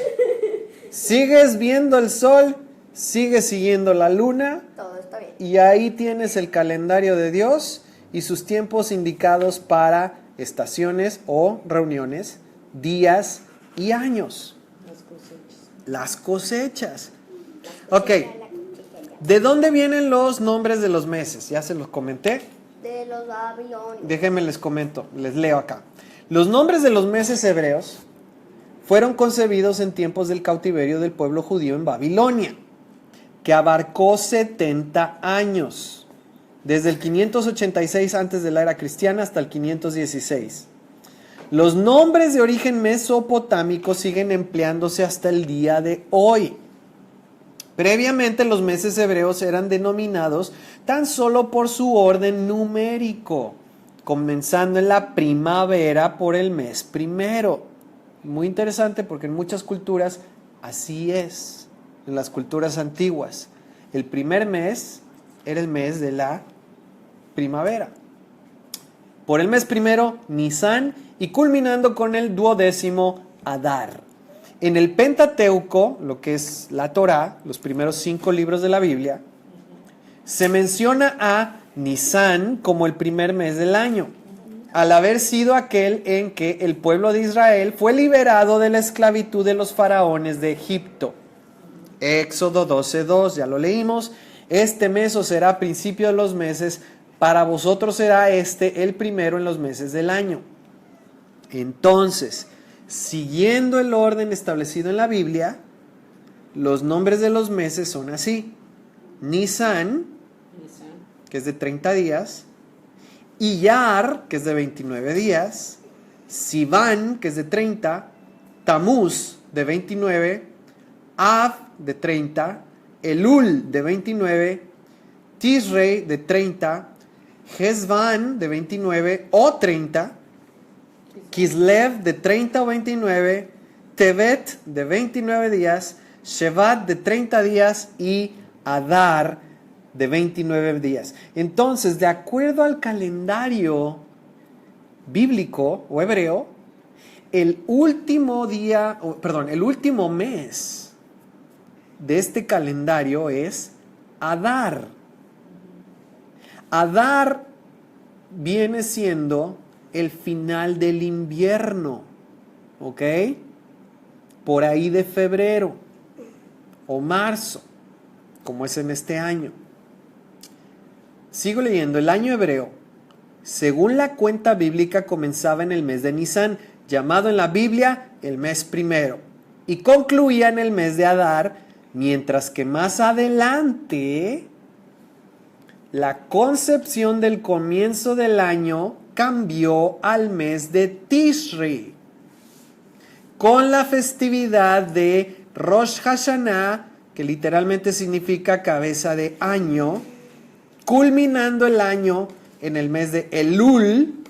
Speaker 1: Sigues viendo el sol, sigues siguiendo la luna,
Speaker 3: Todo está bien.
Speaker 1: y ahí tienes el calendario de Dios y sus tiempos indicados para estaciones o reuniones, días y años.
Speaker 2: las cosechas.
Speaker 1: Las cosechas.
Speaker 3: La
Speaker 1: Ok.
Speaker 3: cosecha, la cosecha.
Speaker 1: ¿De dónde vienen los nombres de los meses? Ya se los comenté.
Speaker 3: De los babilonios.
Speaker 1: Déjenme les comento, les leo acá. Los nombres de los meses hebreos fueron concebidos en tiempos del cautiverio del pueblo judío en Babilonia, que abarcó 70 años, desde el 586 antes de la era cristiana hasta el 516. Los nombres de origen mesopotámico siguen empleándose hasta el día de hoy. Previamente los meses hebreos eran denominados tan solo por su orden numérico, comenzando en la primavera por el mes primero. Muy interesante porque en muchas culturas así es, en las culturas antiguas. El primer mes era el mes de la primavera. Por el mes primero, Nisan, y culminando con el 12º, Adar. En el Pentateuco, lo que es la Torá, los primeros 5 libros de la Biblia, se menciona a Nisan como el primer mes del año, al haber sido aquel en que el pueblo de Israel fue liberado de la esclavitud de los faraones de Egipto. Éxodo 12:2, ya lo leímos. Este mes os será principio de los meses, para vosotros será este el primero en los meses del año. Entonces, siguiendo el orden establecido en la Biblia, los nombres de los meses son así: Nisan, que es de 30 días, Iyar, que es de 29 días, Sivan, que es de 30, Tamuz, de 29, Av, de 30, Elul, de 29, Tisrei, de 30, Hesvan, de 29 o 30, Kislev, de 30 o 29, Tevet, de 29 días, Shevat, de 30 días y Adar, de 29 días. Entonces, de acuerdo al calendario bíblico o hebreo, el último mes de este calendario es Adar. Adar viene siendo el final del invierno, ¿ok? Por ahí de febrero o marzo, como es en este año. Sigo leyendo. El año hebreo, según la cuenta bíblica, comenzaba en el mes de Nisan, llamado en la Biblia el mes primero, y concluía en el mes de Adar, mientras que más adelante la concepción del comienzo del año cambió al mes de Tishri, con la festividad de Rosh Hashanah, que literalmente significa cabeza de año, culminando el año en el mes de Elul,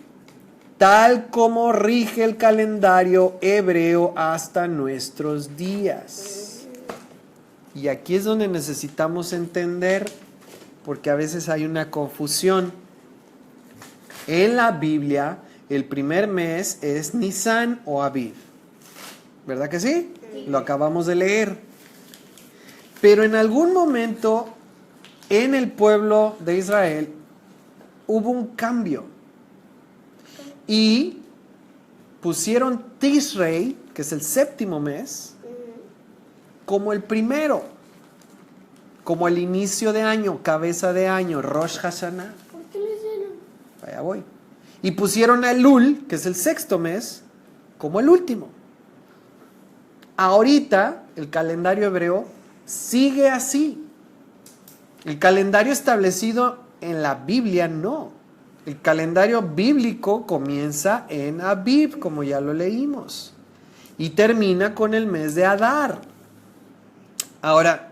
Speaker 1: tal como rige el calendario hebreo hasta nuestros días. Y aquí es donde necesitamos entender, porque a veces hay una confusión. En la Biblia, el primer mes es Nisan o Aviv. ¿Verdad que sí? Sí. Lo acabamos de leer. Pero en algún momento, en el pueblo de Israel, hubo un cambio. Y pusieron Tishrei, que es el séptimo mes, como el primero, como el inicio de año, cabeza de año, Rosh Hashanah.
Speaker 3: ¿Por qué le hicieron?
Speaker 1: Allá voy. Y pusieron a Elul, que es el sexto mes, como el último. Ahorita el calendario hebreo sigue así. El calendario establecido en la Biblia no. El calendario bíblico comienza en Aviv, como ya lo leímos, y termina con el mes de Adar. Ahora,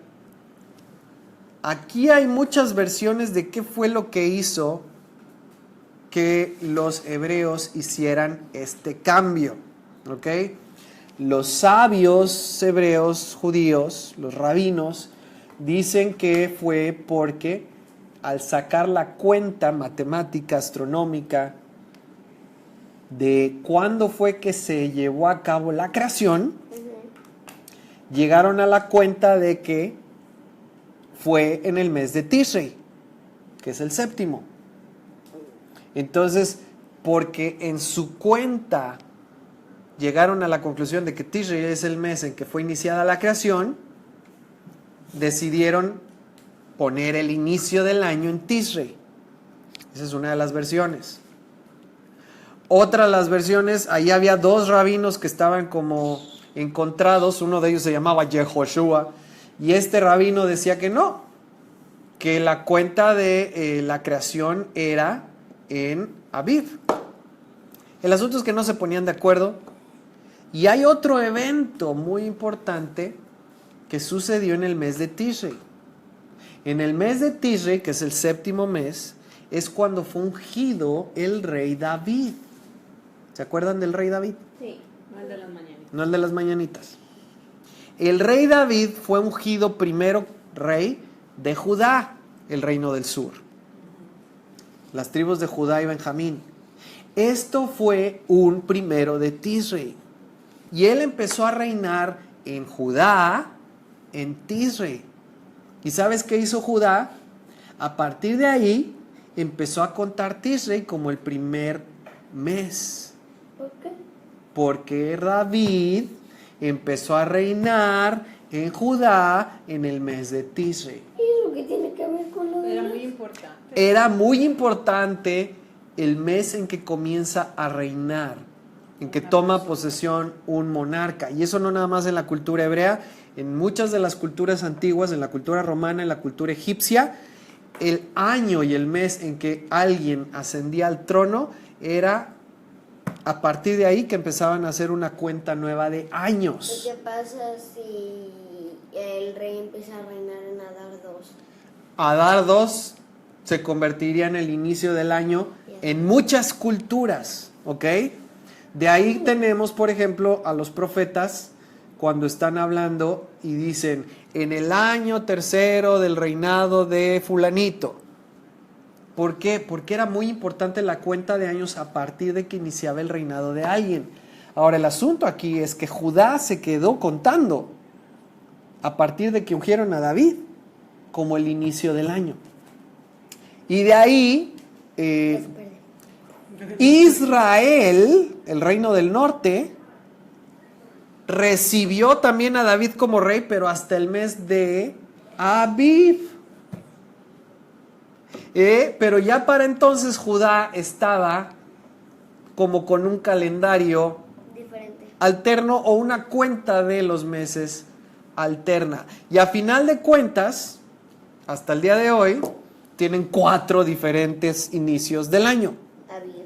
Speaker 1: aquí hay muchas versiones de qué fue lo que hizo que los hebreos hicieran este cambio, ¿ok? Los sabios hebreos, judíos, los rabinos, dicen que fue porque al sacar la cuenta matemática, astronómica, de cuándo fue que se llevó a cabo la creación, llegaron a la cuenta de que fue en el mes de Tishrei, que es el séptimo. Entonces, porque en su cuenta llegaron a la conclusión de que Tishrei es el mes en que fue iniciada la creación, decidieron poner el inicio del año en Tishrei. Esa es una de las versiones. Otra de las versiones, ahí había dos rabinos que estaban como encontrados. Uno de ellos se llamaba Yehoshua. Y este rabino decía que no, que la cuenta de la creación era en Aviv. El asunto es que no se ponían de acuerdo. Y hay otro evento muy importante que sucedió en el mes de Tishrei. En el mes de Tishrei, que es el séptimo mes, es cuando fue ungido el rey David. ¿Se acuerdan del rey David?
Speaker 3: Sí.
Speaker 2: No el de las mañanitas.
Speaker 1: No el de las mañanitas. El rey David fue ungido primero rey de Judá, el reino del sur. Las tribus de Judá y Benjamín. Esto fue un primero de Tishrei. Y él empezó a reinar en Judá, en Tishrei. ¿Y sabes qué hizo Judá? A partir de ahí empezó a contar Tishrei como el primer mes.
Speaker 3: ¿Por qué?
Speaker 1: Porque David empezó a reinar en Judá en el mes de Tishrei.
Speaker 3: ¿Y eso qué tiene que ver con lo
Speaker 2: Era
Speaker 3: demás?
Speaker 2: muy importante.
Speaker 1: Era muy importante el mes en que comienza a reinar, en que toma posesión un monarca. Y eso no nada más en la cultura hebrea, en muchas de las culturas antiguas, en la cultura romana, en la cultura egipcia, el año y el mes en que alguien ascendía al trono era a partir de ahí que empezaban a hacer una cuenta nueva de años.
Speaker 3: ¿Qué pasa si el rey empieza a reinar en Adar 2?
Speaker 1: Adar 2 se convertiría en el inicio del año en muchas culturas, ¿ok? De ahí tenemos, por ejemplo, a los profetas cuando están hablando y dicen, en el año tercero del reinado de fulanito. ¿Por qué? Porque era muy importante la cuenta de años a partir de que iniciaba el reinado de alguien. Ahora, el asunto aquí es que Judá se quedó contando a partir de que ungieron a David como el inicio del año. Y de ahí, Israel, el reino del norte, recibió también a David como rey, pero hasta el mes de Aviv. Pero ya para entonces Judá estaba como con un calendario
Speaker 3: Diferente.
Speaker 1: alterno o una cuenta de los meses alterna. Y a final de cuentas, hasta el día de hoy, tienen 4 diferentes inicios del año.
Speaker 3: Aviv.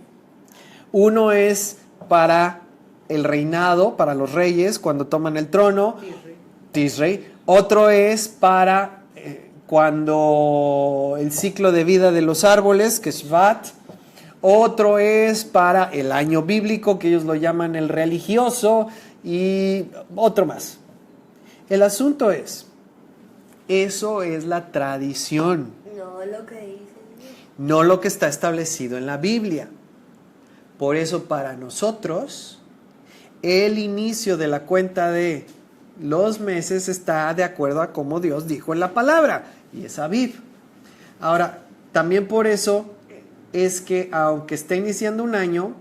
Speaker 1: Uno es para el reinado, para los reyes, cuando toman el trono, Tishrei. Otro es para cuando el ciclo de vida de los árboles, que es Shvat. Otro es para el año bíblico, que ellos lo llaman el religioso, y otro más. El asunto es, eso es la tradición,
Speaker 3: No lo que dice.
Speaker 1: no lo que está establecido en la Biblia. Por eso para nosotros, el inicio de la cuenta de los meses está de acuerdo a como Dios dijo en la palabra, y es Aviv. Ahora, también por eso es que aunque esté iniciando un año,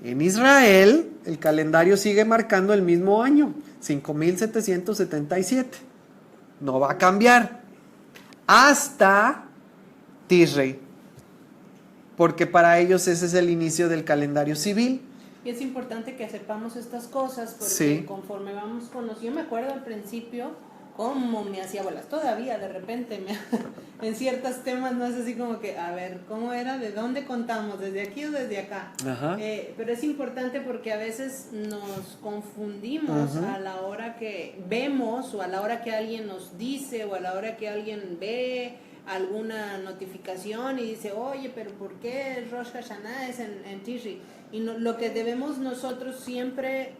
Speaker 1: en Israel el calendario sigue marcando el mismo año, 5777. No va a cambiar hasta Tishrei, porque para ellos ese es el inicio del calendario civil.
Speaker 2: Y es importante que sepamos estas cosas porque
Speaker 1: Sí.
Speaker 2: conforme vamos conociendo, yo me acuerdo al principio cómo me hacía bolas, todavía de repente en ciertos temas no es así como que, a ver, ¿cómo era? ¿De dónde contamos? ¿Desde aquí o desde acá?
Speaker 1: Ajá.
Speaker 2: Pero es importante porque a veces nos confundimos
Speaker 1: Ajá.
Speaker 2: a la hora que vemos o a la hora que alguien nos dice o a la hora que alguien ve alguna notificación y dice, oye, pero ¿por qué Rosh Hashanah es en Tishrei? Y lo que debemos nosotros siempre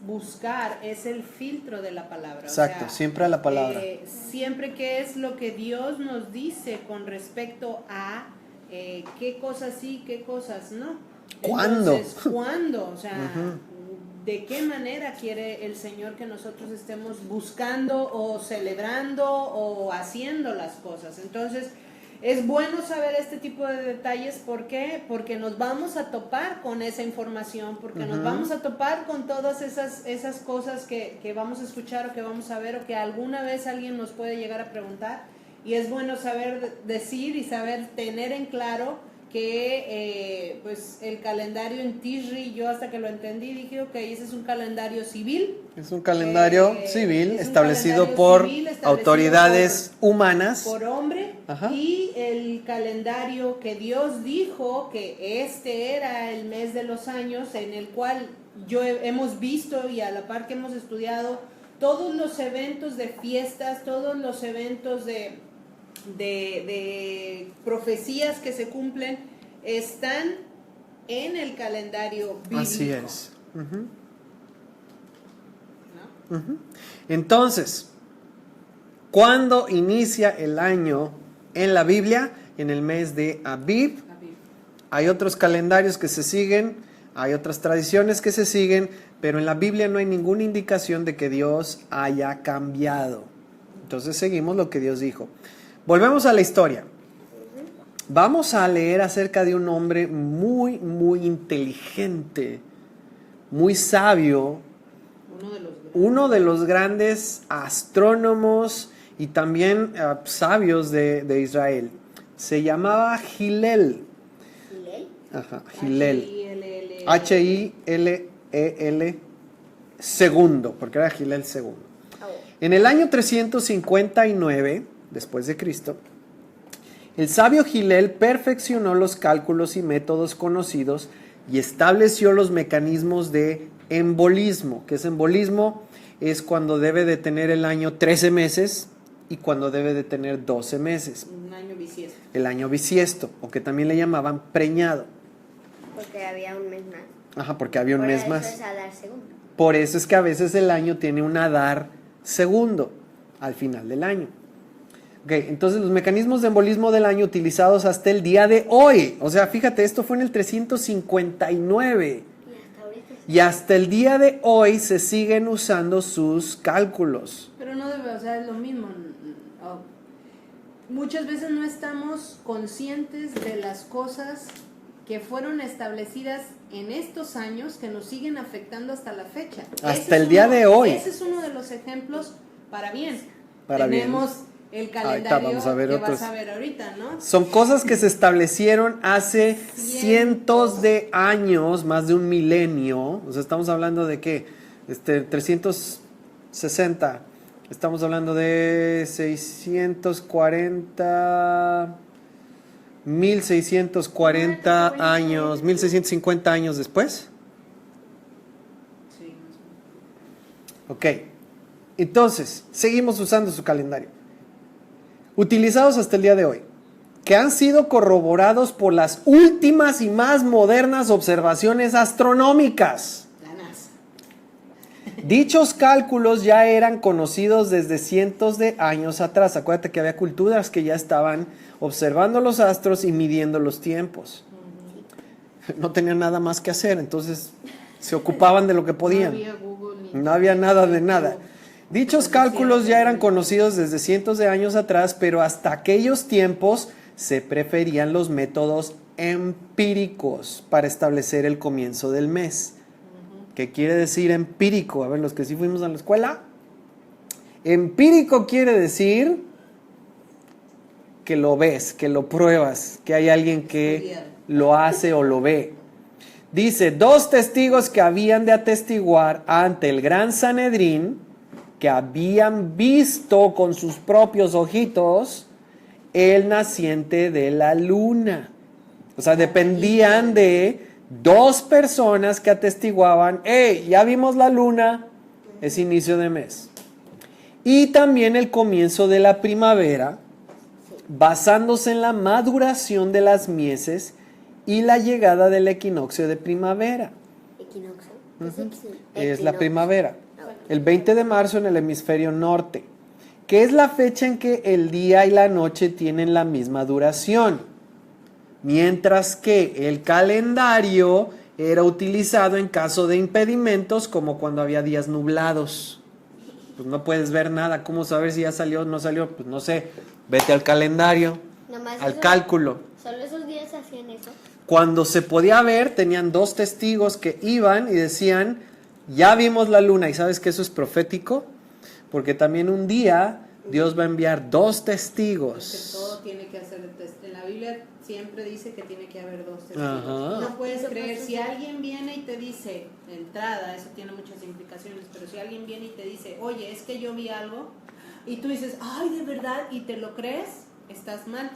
Speaker 2: buscar es el filtro de la palabra.
Speaker 1: Exacto, siempre a la palabra.
Speaker 2: Siempre que es lo que Dios nos dice con respecto a qué cosas sí, qué cosas no.
Speaker 1: ¿Cuándo?
Speaker 2: Entonces, ¿cuándo? O sea,
Speaker 1: Ujú.
Speaker 2: ¿de qué manera quiere el Señor que nosotros estemos buscando o celebrando o haciendo las cosas? Entonces, es bueno saber este tipo de detalles. ¿Por qué? Porque nos vamos a topar con esa información, porque nos vamos a topar con todas esas cosas que vamos a escuchar o que vamos a ver o que alguna vez alguien nos puede llegar a preguntar. y es bueno saber decir y saber tener en claro que pues el calendario en Tishri, yo hasta que lo entendí dije, ok, ese es un calendario civil.
Speaker 1: Es un calendario civil
Speaker 2: es un
Speaker 1: establecido
Speaker 2: calendario
Speaker 1: por
Speaker 2: civil establecido
Speaker 1: autoridades humanas.
Speaker 2: por hombre.
Speaker 1: Ajá.
Speaker 2: Y el calendario que Dios dijo que este era el mes de los años, en el cual hemos visto y a la par que hemos estudiado todos los eventos de fiestas, todos los eventos de profecías que se cumplen, están en el calendario bíblico.
Speaker 1: Así es. Ujú.
Speaker 2: ¿No?
Speaker 1: Ujú. Entonces, ¿cuándo inicia el año en la Biblia? En el mes de Abib. Hay otros calendarios que se siguen, hay otras tradiciones que se siguen, pero en la Biblia no hay ninguna indicación de que Dios haya cambiado. Entonces seguimos lo que Dios dijo. Volvemos a la historia. Vamos a leer acerca de un hombre muy, muy inteligente, muy sabio, uno de los grandes astrónomos y también sabios de Israel. Se llamaba Hillel.
Speaker 3: ¿Hillel?
Speaker 1: Ajá, Hillel. H-I-L-E-L segundo, porque era Hillel segundo. En el año 359 después de Cristo, el sabio Hillel perfeccionó los cálculos y métodos conocidos y estableció los mecanismos de embolismo. ¿Qué es embolismo? Es cuando debe de tener el año 13 meses y cuando debe de tener 12 meses.
Speaker 2: Un año bisiesto.
Speaker 1: El año bisiesto, o que también le llamaban preñado.
Speaker 3: Porque había un mes más.
Speaker 1: Ajá, porque había un
Speaker 3: Por
Speaker 1: mes
Speaker 3: eso
Speaker 1: más.
Speaker 3: es Adar segundo.
Speaker 1: Por eso es que a veces el año tiene un Adar segundo al final del año. Okay, entonces los mecanismos de embolismo del año utilizados hasta el día de hoy. O sea, fíjate, esto fue en el 359. Y hasta el día de hoy se siguen usando sus cálculos.
Speaker 2: Pero no debe, o sea, es lo mismo. Muchas veces no estamos conscientes de las cosas que fueron establecidas en estos años que nos siguen afectando hasta la fecha.
Speaker 1: Hasta el día de hoy.
Speaker 2: Ese es uno de los ejemplos para bien.
Speaker 1: Para
Speaker 2: Tenemos el calendario
Speaker 1: vamos a ver
Speaker 2: que
Speaker 1: otros.
Speaker 2: vas a ver ahorita, ¿no?
Speaker 1: Son cosas que se establecieron hace cientos de años, más de un milenio. O sea, estamos hablando de ¿qué? 360. Estamos hablando de 640, 1640 años, 1650 años después.
Speaker 2: Sí.
Speaker 1: Ok. Entonces, seguimos usando su calendario. Utilizados hasta el día de hoy, que han sido corroborados por las últimas y más modernas observaciones astronómicas.
Speaker 2: La NASA.
Speaker 1: Dichos cálculos ya eran conocidos desde cientos de años atrás. Acuérdate que había culturas que ya estaban observando los astros y midiendo los tiempos. No tenían nada más que hacer, entonces se ocupaban de lo que podían.
Speaker 2: No había Google ni
Speaker 1: No había nada de nada. Dichos cálculos ya eran conocidos desde cientos de años atrás, pero hasta aquellos tiempos se preferían los métodos empíricos para establecer el comienzo del mes. ¿Qué quiere decir empírico? A ver, los que sí fuimos a la escuela. Empírico quiere decir que lo ves, que lo pruebas, que hay alguien que lo hace o lo ve. Dice, 2 testigos que habían de atestiguar ante el gran Sanedrín, que habían visto con sus propios ojitos el naciente de la luna. O sea, dependían de 2 personas que atestiguaban, hey, ya vimos la luna, es inicio de mes. Y también el comienzo de la primavera, basándose en la maduración de las mieses y la llegada del equinoccio de primavera.
Speaker 3: ¿Equinoccio?
Speaker 1: Es la primavera. El 20 de marzo en el hemisferio norte, que es la fecha en que el día y la noche tienen la misma duración, mientras que el calendario era utilizado en caso de impedimentos, como cuando había días nublados. Pues no puedes ver nada, ¿cómo saber si ya salió o no salió? Pues no sé, vete al calendario, al cálculo.
Speaker 3: ¿Solo esos días hacían eso?
Speaker 1: Cuando se podía ver, tenían 2 testigos que iban y decían, ya vimos la luna. ¿Y sabes que eso es profético? Porque también un día Dios va a enviar 2
Speaker 2: Porque
Speaker 1: testigos.
Speaker 2: todo tiene que hacer en la Biblia siempre dice que tiene que haber 2 testigos.
Speaker 1: Ajá.
Speaker 2: No puedes creer, si alguien viene y te dice, de entrada, eso tiene muchas implicaciones, pero si alguien viene y te dice, oye, es que yo vi algo, y tú dices, ay, de verdad, y te lo crees, estás mal.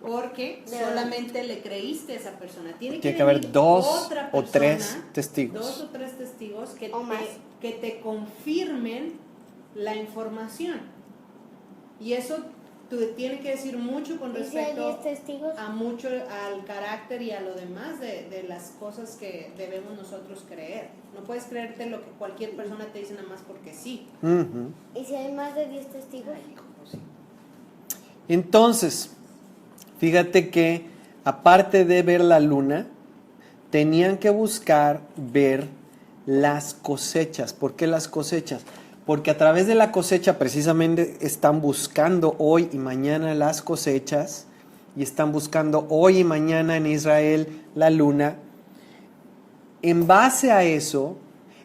Speaker 2: Porque solamente le creíste a esa persona. Tiene que
Speaker 1: haber
Speaker 2: venir
Speaker 1: 2
Speaker 2: otra
Speaker 1: o 3
Speaker 2: persona,
Speaker 1: testigos.
Speaker 2: 2 o 3 testigos
Speaker 3: O más.
Speaker 2: que te confirmen la información. Y eso tiene que decir mucho con
Speaker 3: ¿Y si hay
Speaker 2: respecto
Speaker 3: 10 testigos?
Speaker 2: al carácter y a lo demás de las cosas que debemos nosotros creer. No puedes creerte lo que cualquier persona te dice nada más porque sí.
Speaker 1: Ujú.
Speaker 3: ¿Y si hay más de 10 testigos?
Speaker 1: Entonces, fíjate que aparte de ver la luna, tenían que buscar ver las cosechas. ¿Por qué las cosechas? Porque a través de la cosecha precisamente están buscando hoy y mañana las cosechas y están buscando hoy y mañana en Israel la luna. En base a eso,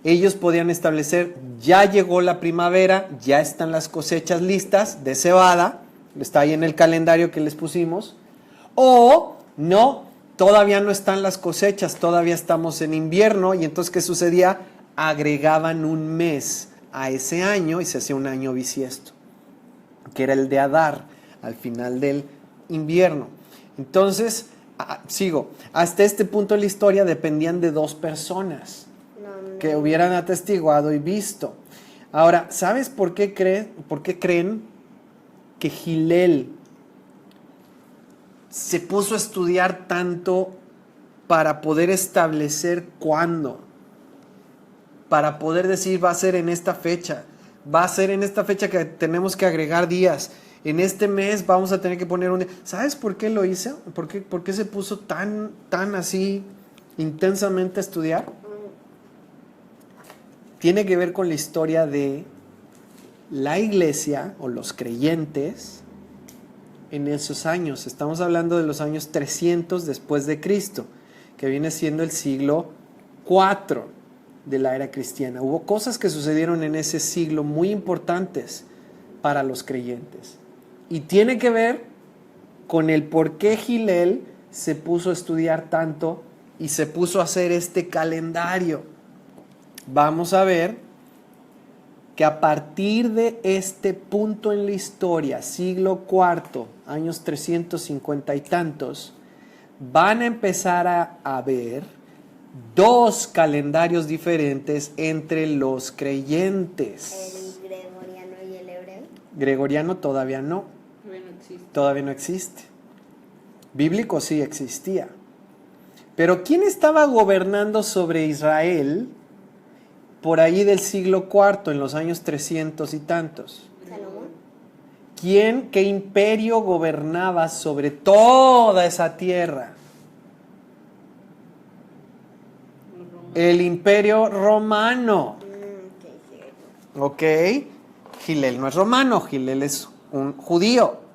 Speaker 1: ellos podían establecer, ya llegó la primavera, ya están las cosechas listas de cebada, está ahí en el calendario que les pusimos, o no, todavía no están las cosechas, todavía estamos en invierno, y entonces ¿qué sucedía? Agregaban un mes a ese año y se hacía un año bisiesto, que era el de Adar, al final del invierno. Entonces, sigo, hasta este punto de la historia dependían de 2 personas que hubieran atestiguado y visto. Ahora, ¿sabes por qué creen que Gilel se puso a estudiar tanto para poder establecer cuándo? Para poder decir, va a ser en esta fecha, va a ser en esta fecha que tenemos que agregar días, en este mes vamos a tener que poner un día. ¿Sabes por qué lo hizo? ¿Por qué se puso tan así intensamente a estudiar? Tiene que ver con la historia de la iglesia o los creyentes en esos años. Estamos hablando de los años 300 después de Cristo, que viene siendo el siglo IV de la era cristiana. Hubo cosas que sucedieron en ese siglo muy importantes para los creyentes. Y tiene que ver con el por qué Gilel se puso a estudiar tanto y se puso a hacer este calendario. Vamos a ver que a partir de este punto en la historia, siglo IV, años 350 y tantos, van a empezar a haber 2 calendarios diferentes entre los creyentes.
Speaker 3: ¿El gregoriano y el hebreo?
Speaker 1: Gregoriano todavía no. Todavía no existe. Bíblico sí existía. Pero ¿quién estaba gobernando sobre Israel por ahí del siglo IV, en los años 300 y tantos?
Speaker 3: ¿Salomón?
Speaker 1: ¿Qué imperio gobernaba sobre toda esa tierra? El imperio romano. Ok, Gilel no es romano, Gilel es un judío.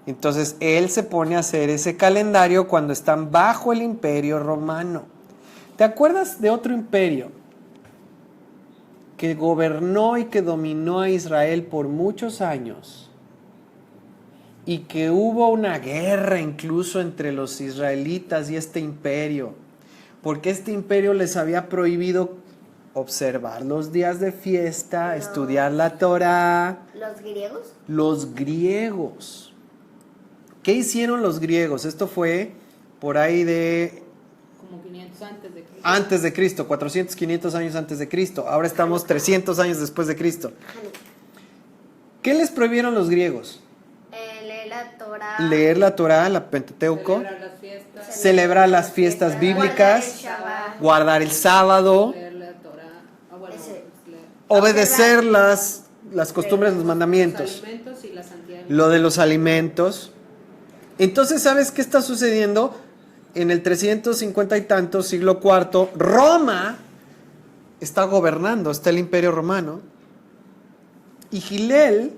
Speaker 1: Entonces él se pone a hacer ese calendario cuando están bajo el imperio romano. ¿Te acuerdas de otro imperio que gobernó y que dominó a Israel por muchos años? Y que hubo una guerra incluso entre los israelitas y este imperio, porque este imperio les había prohibido observar los días de fiesta, estudiar la Torá.
Speaker 3: ¿Los griegos?
Speaker 1: Los griegos. ¿Qué hicieron los griegos? Esto fue por ahí de...
Speaker 2: Como 500 antes de Cristo.
Speaker 1: Antes de Cristo, 400, 500 años antes de Cristo. Ahora estamos 300 años después de Cristo. ¿Qué les prohibieron los griegos?
Speaker 3: Leer la Torá.
Speaker 1: Leer la Torá, la Pentateuco.
Speaker 2: Celebrar las fiestas.
Speaker 1: Celebrar las fiestas bíblicas. Guardar el sábado.
Speaker 2: Leer la Torá.
Speaker 1: Obedecer las costumbres, los mandamientos.
Speaker 2: Los alimentos y la santidad.
Speaker 1: Lo de los alimentos. Entonces, ¿sabes qué está sucediendo? En el 350 y tantos, siglo IV, Roma está gobernando, está el imperio romano. Y Gilel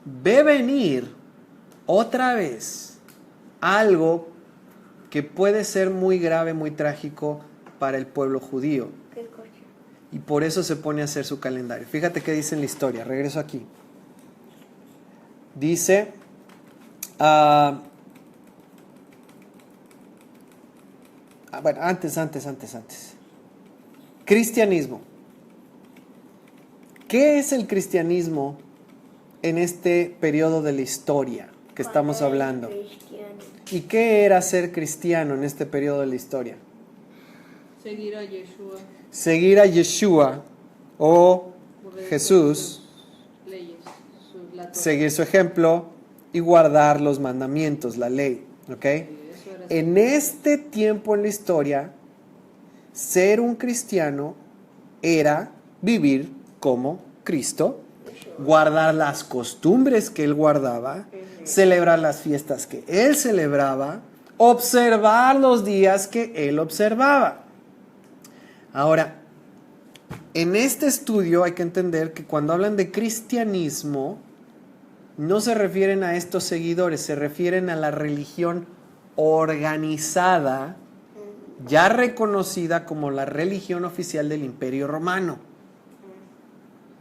Speaker 1: ve venir otra vez algo que puede ser muy grave, muy trágico para el pueblo judío.
Speaker 3: ¿Qué cosa?
Speaker 1: Y por eso se pone a hacer su calendario. Fíjate qué dice en la historia, regreso aquí. Dice, bueno, antes. Cristianismo. ¿Qué es el cristianismo en este periodo de la historia que estamos hablando? ¿Y qué era ser cristiano en este periodo de la historia?
Speaker 2: Seguir a Yeshua.
Speaker 1: Seguir a Yeshua o Jesús,
Speaker 2: Leyes. La Torah.
Speaker 1: seguir su ejemplo y guardar los mandamientos, la ley. ¿Ok?
Speaker 2: Eso era
Speaker 1: En este tiempo en la historia, ser un cristiano era vivir como Cristo, guardar las costumbres que Él guardaba, celebrar las fiestas que Él celebraba, observar los días que Él observaba. Ahora, en este estudio hay que entender que cuando hablan de cristianismo, no se refieren a estos seguidores, se refieren a la religión organizada, ya reconocida como la religión oficial del Imperio Romano.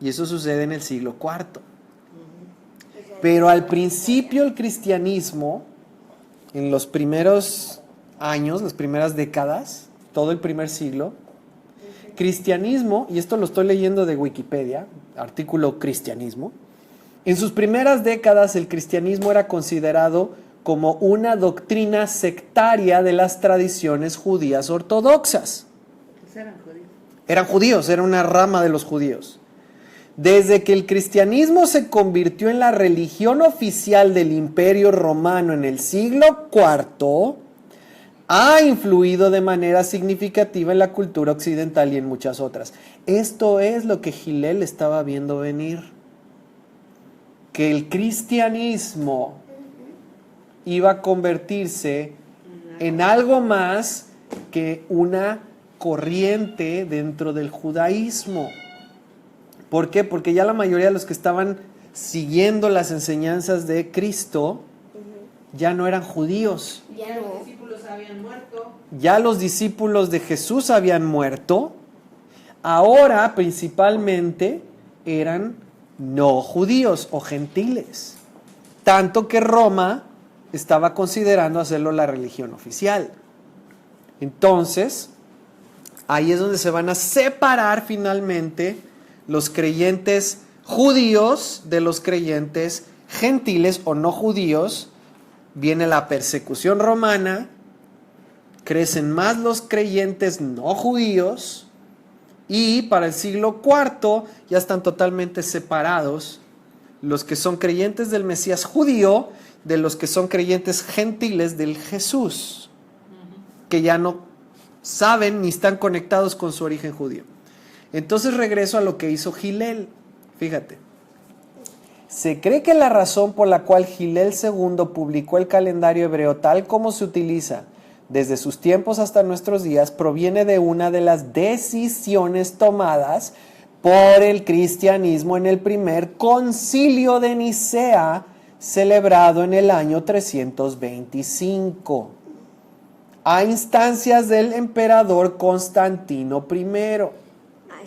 Speaker 1: Y eso sucede en el siglo IV. Pero al principio el cristianismo, en los primeros años, las primeras décadas, todo el primer siglo, cristianismo, y esto lo estoy leyendo de Wikipedia, artículo cristianismo, en sus primeras décadas el cristianismo era considerado como una doctrina sectaria de las tradiciones judías ortodoxas. Eran judíos, era una rama de los judíos. Desde que el cristianismo se convirtió en la religión oficial del Imperio Romano en el siglo IV, ha influido de manera significativa en la cultura occidental y en muchas otras. Esto es lo que Hillel estaba viendo venir. Que el cristianismo iba a convertirse en algo más que una corriente dentro del judaísmo. ¿Por qué? Porque ya la mayoría de los que estaban siguiendo las enseñanzas de Cristo ya no eran judíos.
Speaker 2: Ya los discípulos habían muerto.
Speaker 1: Ya los discípulos de Jesús habían muerto. Ahora principalmente eran no judíos o gentiles. Tanto que Roma estaba considerando hacerlo la religión oficial. Entonces, ahí es donde se van a separar finalmente los creyentes judíos de los creyentes gentiles o no judíos. Viene la persecución romana, crecen más los creyentes no judíos y para el siglo IV ya están totalmente separados los que son creyentes del Mesías judío de los que son creyentes gentiles del Jesús, que ya no saben ni están conectados con su origen judío. Entonces regreso a lo que hizo Hillel. Fíjate. Se cree que la razón por la cual Hillel II publicó el calendario hebreo tal como se utiliza desde sus tiempos hasta nuestros días proviene de una de las decisiones tomadas por el cristianismo en el primer concilio de Nicea, celebrado en el año 325, a instancias del emperador Constantino I.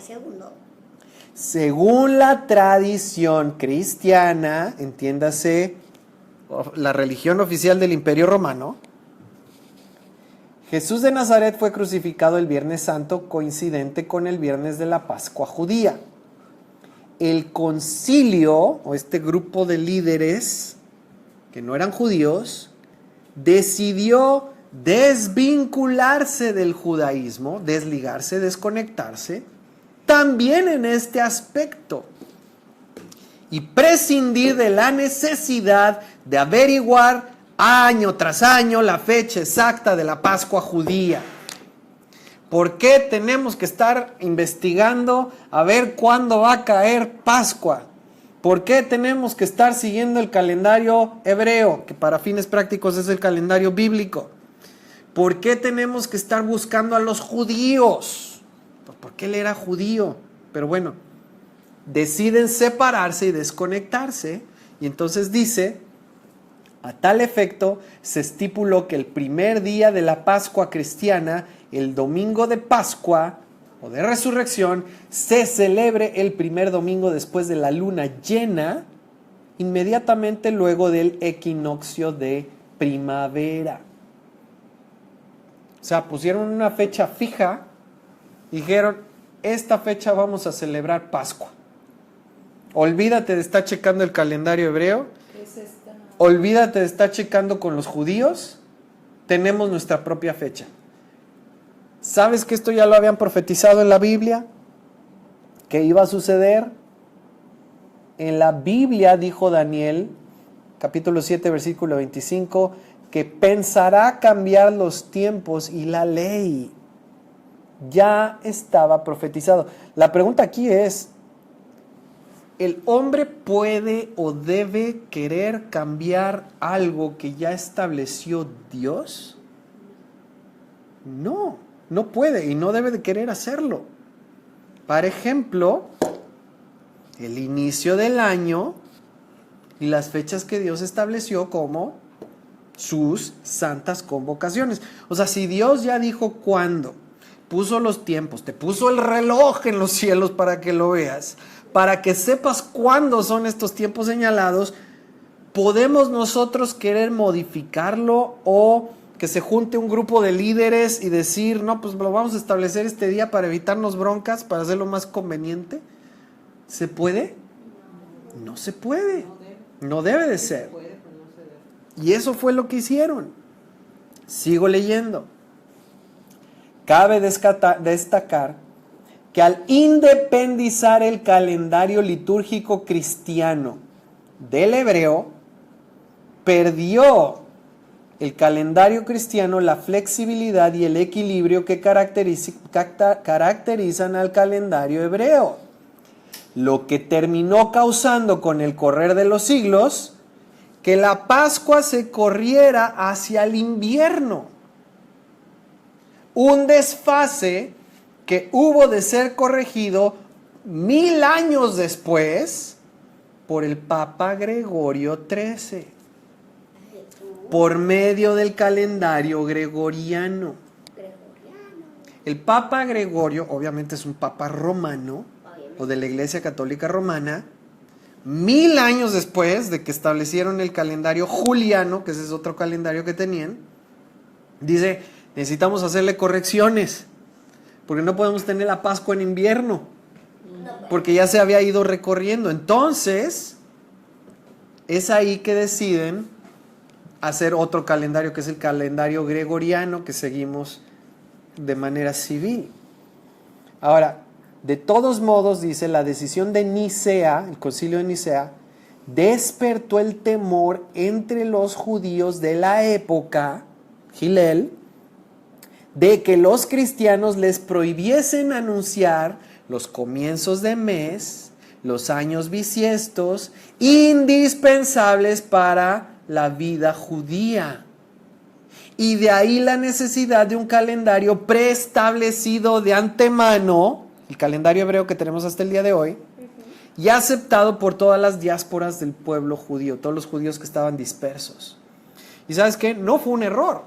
Speaker 3: Segundo.
Speaker 1: Según la tradición cristiana, entiéndase la religión oficial del Imperio Romano, Jesús de Nazaret fue crucificado el Viernes Santo, coincidente con el Viernes de la Pascua judía. El concilio, o este grupo de líderes que no eran judíos, decidió desvincularse del judaísmo, desligarse, desconectarse, también en este aspecto, y prescindir de la necesidad de averiguar año tras año la fecha exacta de la Pascua judía. ¿Por qué tenemos que estar investigando a ver cuándo va a caer Pascua? ¿Por qué tenemos que estar siguiendo el calendario hebreo, que para fines prácticos es el calendario bíblico? ¿Por qué tenemos que estar buscando a los judíos? Porque él era judío. Pero bueno, deciden separarse y desconectarse. Y entonces dice, a tal efecto, se estipuló que el primer día de la Pascua cristiana, el domingo de Pascua o de Resurrección, se celebre el primer domingo después de la luna llena inmediatamente luego del equinoccio de primavera. O sea, pusieron una fecha fija y dijeron, esta fecha vamos a celebrar Pascua. Olvídate de estar checando el calendario hebreo.
Speaker 2: ¿Qué es esta?
Speaker 1: Olvídate de estar checando con los judíos. Tenemos nuestra propia fecha. ¿Sabes que esto ya lo habían profetizado en la Biblia? ¿Qué iba a suceder? En la Biblia dijo Daniel, capítulo 7, versículo 25, que pensará cambiar los tiempos y la ley. Ya estaba profetizado. La pregunta aquí es, ¿el hombre puede o debe querer cambiar algo que ya estableció Dios? No, no puede y no debe de querer hacerlo. Por ejemplo, el inicio del año y las fechas que Dios estableció como sus santas convocaciones. O sea, si Dios ya dijo cuándo, puso los tiempos, te puso el reloj en los cielos para que lo veas, para que sepas cuándo son estos tiempos señalados, ¿podemos nosotros querer modificarlo o que se junte un grupo de líderes y decir, no, pues lo vamos a establecer este día para evitarnos broncas, para hacerlo más conveniente? ¿Se puede? No se puede. No debe de ser. Y eso fue lo que hicieron. Sigo leyendo. Cabe destacar que al independizar el calendario litúrgico cristiano del hebreo, perdió el calendario cristiano la flexibilidad y el equilibrio que caracterizan al calendario hebreo, lo que terminó causando con el correr de los siglos que la Pascua se corriera hacia el invierno. Un desfase que hubo de ser corregido 1000 años después por el Papa Gregorio XIII, por medio del calendario gregoriano. El Papa Gregorio, obviamente es un Papa romano, o de la Iglesia Católica Romana, 1000 años después de que establecieron el calendario juliano, que ese es otro calendario que tenían, dice, necesitamos hacerle correcciones, porque no podemos tener la Pascua en invierno, porque ya se había ido recorriendo. Entonces, es ahí que deciden hacer otro calendario, que es el calendario gregoriano, que seguimos de manera civil. Ahora, de todos modos, dice, la decisión de Nicea, el concilio de Nicea, despertó el temor entre los judíos de la época, Hillel, de que los cristianos les prohibiesen anunciar los comienzos de mes, los años bisiestos, indispensables para la vida judía. Y de ahí la necesidad de un calendario preestablecido de antemano, el calendario hebreo que tenemos hasta el día de hoy, y aceptado por todas las diásporas del pueblo judío, todos los judíos que estaban dispersos. ¿Y sabes qué? No fue un error.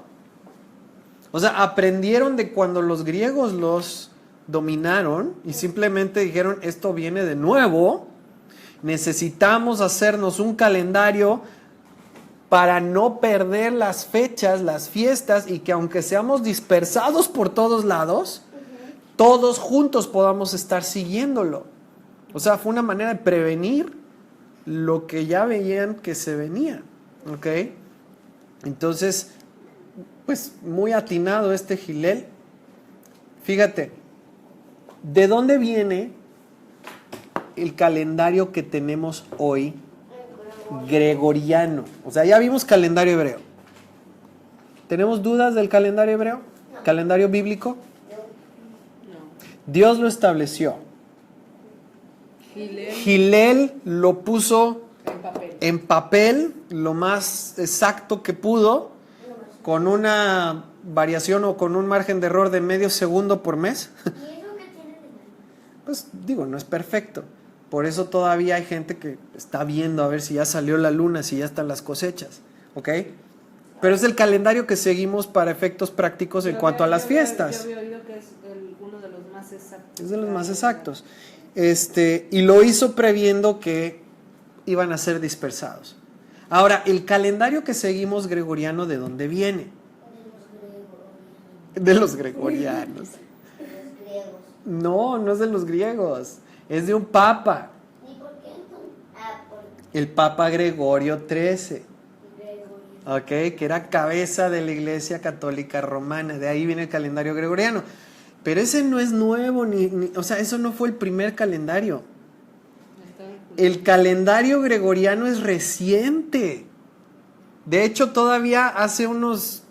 Speaker 1: O sea, aprendieron de cuando los griegos los dominaron y simplemente dijeron, esto viene de nuevo, necesitamos hacernos un calendario para no perder las fechas, las fiestas, y que aunque seamos dispersados por todos lados, todos juntos podamos estar siguiéndolo. O sea, fue una manera de prevenir lo que ya veían que se venía. ¿Ok? Entonces, pues muy atinado este Hillel. Fíjate, ¿de dónde viene el calendario que tenemos hoy? Gregoriano. O sea, ya vimos calendario hebreo. ¿Tenemos dudas del calendario hebreo? ¿Calendario bíblico? Dios lo estableció. Hillel lo puso en papel lo más exacto que pudo, con una variación o con un margen de error de medio segundo por mes.
Speaker 3: ¿Y eso qué tiene de malo?
Speaker 1: Pues digo, no es perfecto. Por eso todavía hay gente que está viendo a ver si ya salió la luna, si ya están las cosechas. ¿Ok? Pero es el calendario que seguimos para efectos prácticos en cuanto a las fiestas.
Speaker 2: Yo había oído que es uno de los más exactos.
Speaker 1: Es de los más exactos. Y lo hizo previendo que iban a ser dispersados. Ahora, el calendario que seguimos gregoriano, ¿de dónde viene? De los gregorianos.
Speaker 3: Los griegos.
Speaker 1: No es de los griegos, es de un papa,
Speaker 3: ¿Y por qué entonces? Por
Speaker 1: el Papa Gregorio XIII,
Speaker 3: Gregorio.
Speaker 1: ¿ok? Que era cabeza de la Iglesia Católica Romana, de ahí viene el calendario gregoriano. Pero ese no es nuevo, o sea, eso no fue el primer calendario. El calendario gregoriano es reciente. De hecho, todavía hace unos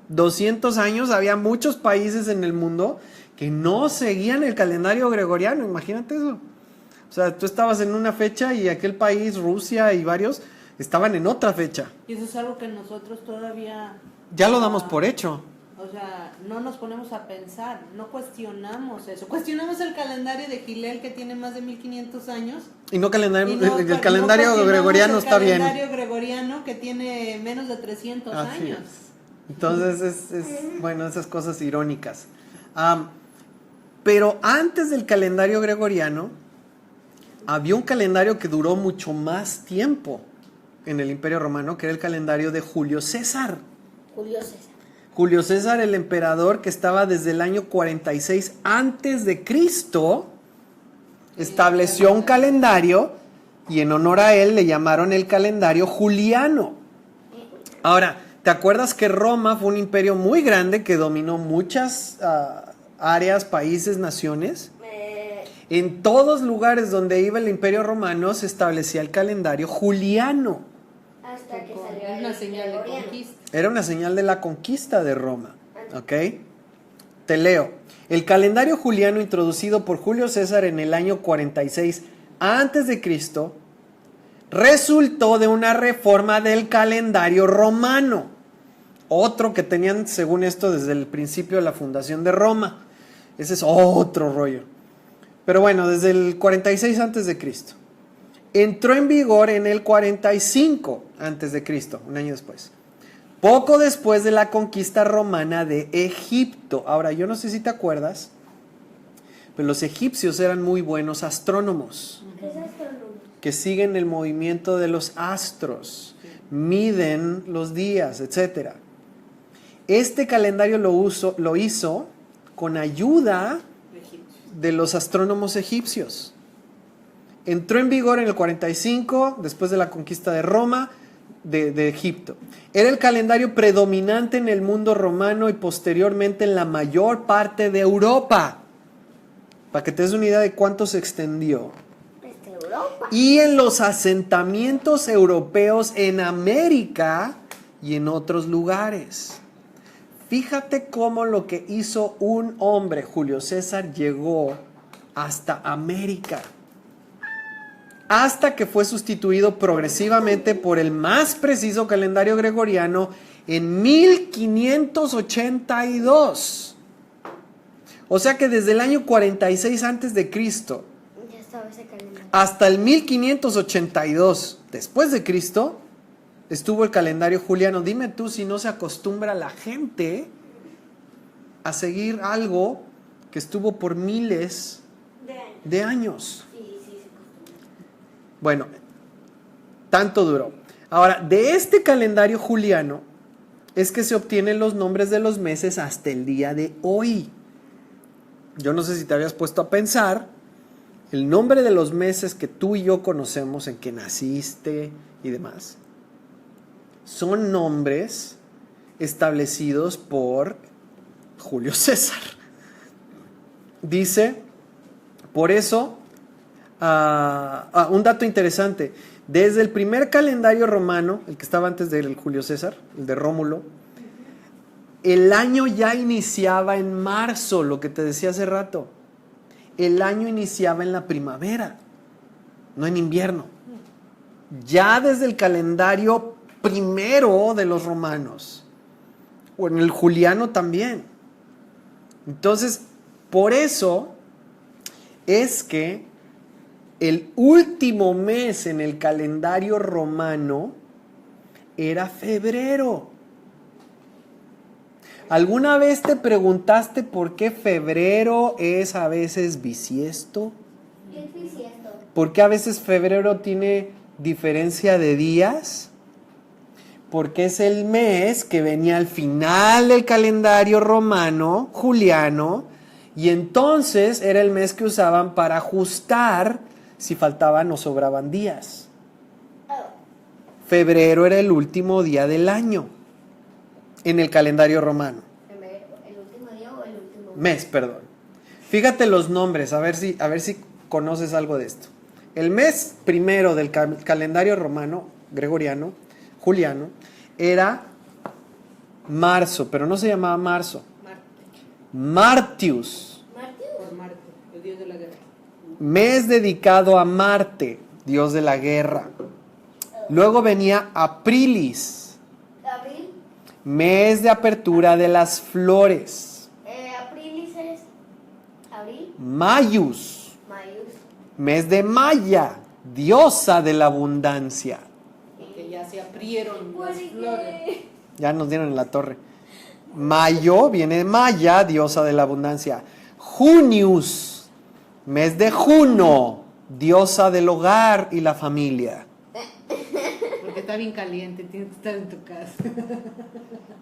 Speaker 1: 200 años había muchos países en el mundo que no seguían el calendario gregoriano. Imagínate eso. O sea, tú estabas en una fecha y aquel país, Rusia y varios, estaban en otra fecha.
Speaker 2: Y eso es algo que nosotros todavía...
Speaker 1: Ya lo damos por hecho.
Speaker 2: O sea, no nos ponemos a pensar, no cuestionamos eso. Cuestionamos el calendario de Gilel que tiene más de 1500 años.
Speaker 1: Y no calendario,
Speaker 2: Y no-
Speaker 1: el calendario
Speaker 2: no cuestionamos
Speaker 1: gregoriano está bien.
Speaker 2: El calendario gregoriano que tiene menos de 300
Speaker 1: Así
Speaker 2: años.
Speaker 1: es. Entonces bueno, esas cosas irónicas. Pero antes del calendario gregoriano, había un calendario que duró mucho más tiempo en el Imperio Romano, que era el calendario de Julio César.
Speaker 3: Julio César.
Speaker 1: Julio César, el emperador que estaba desde el año 46 antes de Cristo, estableció un calendario y en honor a él le llamaron el calendario juliano. Ahora, ¿te acuerdas que Roma fue un imperio muy grande que dominó muchas áreas, países, naciones? En todos lugares donde iba el Imperio Romano se establecía el calendario juliano.
Speaker 3: Hasta que
Speaker 2: Es
Speaker 3: salió
Speaker 2: una
Speaker 3: el
Speaker 2: señal de
Speaker 3: gregoriano.
Speaker 2: conquista.
Speaker 1: Era una señal de la conquista de Roma. ¿Ok? Te leo. El calendario juliano introducido por Julio César en el año 46 antes de Cristo resultó de una reforma del calendario romano. Otro que tenían, según esto, desde el principio de la fundación de Roma. Ese es otro rollo. Pero bueno, desde el 46 antes de Cristo. Entró en vigor en el 45 antes de Cristo, un año después. Poco después de la conquista romana de Egipto. Ahora, yo no sé si te acuerdas, pero los egipcios eran muy buenos astrónomos,
Speaker 3: ¿Qué es astrónomo?
Speaker 1: que siguen el movimiento de los astros, miden los días, etc. Este calendario lo hizo con ayuda de los astrónomos egipcios. Entró en vigor en el 45, después de la conquista de Roma, de Egipto. Era el calendario predominante en el mundo romano y posteriormente en la mayor parte de Europa. Para que te des una idea de cuánto se extendió.
Speaker 3: Europa.
Speaker 1: Y en los asentamientos europeos en América y en otros lugares. Fíjate cómo lo que hizo un hombre, Julio César, llegó hasta América. Hasta que fue sustituido progresivamente por el más preciso calendario gregoriano en 1582. O sea que desde el año 46 antes de Cristo
Speaker 3: Ya estaba ese calendario.
Speaker 1: hasta el 1582 después de Cristo estuvo el calendario juliano. Dime tú si no se acostumbra la gente a seguir algo que estuvo por miles de años.
Speaker 3: Sí, se acostumbra.
Speaker 1: Bueno, tanto duró. Ahora, de este calendario juliano es que se obtienen los nombres de los meses hasta el día de hoy. Yo no sé si te habías puesto a pensar, el nombre de los meses que tú y yo conocemos, en que naciste y demás, son nombres establecidos por Julio César. Dice, por eso, un dato interesante, desde el primer calendario romano, el que estaba antes del Julio César, el de Rómulo, el año ya iniciaba en marzo, lo que te decía hace rato. El año iniciaba en la primavera, no en invierno. Ya desde el calendario primero de los romanos, o en el juliano también. Entonces, por eso es que el último mes en el calendario romano era febrero. ¿Alguna vez te preguntaste por qué febrero es a veces bisiesto?
Speaker 3: ¿Qué es bisiesto?
Speaker 1: ¿Por qué a veces febrero tiene diferencia de días? Porque es el mes que venía al final del calendario romano, juliano, y entonces era el mes que usaban para ajustar si faltaban o sobraban días. Febrero era el último día del año en el calendario romano.
Speaker 3: ¿El último día o el último
Speaker 1: Mes, perdón. Fíjate los nombres, a ver si conoces algo de esto. El mes primero del calendario romano, gregoriano, juliano, era marzo, pero no se llamaba marzo. Martius.
Speaker 2: Por Marte, el dios de la guerra.
Speaker 1: Mes dedicado a Marte, dios de la guerra. Luego venía Aprilis,
Speaker 3: ¿Abril?
Speaker 1: mes de apertura de las flores.
Speaker 3: Aprilis es abril,
Speaker 1: Mayus,
Speaker 3: mayus.
Speaker 1: mes de Maya, diosa de la abundancia.
Speaker 2: Que ya se abrieron las
Speaker 3: ¿Por
Speaker 2: flores.
Speaker 3: qué?
Speaker 1: Ya nos dieron en la torre. Mayo viene de Maya, diosa de la abundancia. Junius, mes de Juno, diosa del hogar y la familia.
Speaker 2: Porque está bien caliente, tienes que estar en tu casa.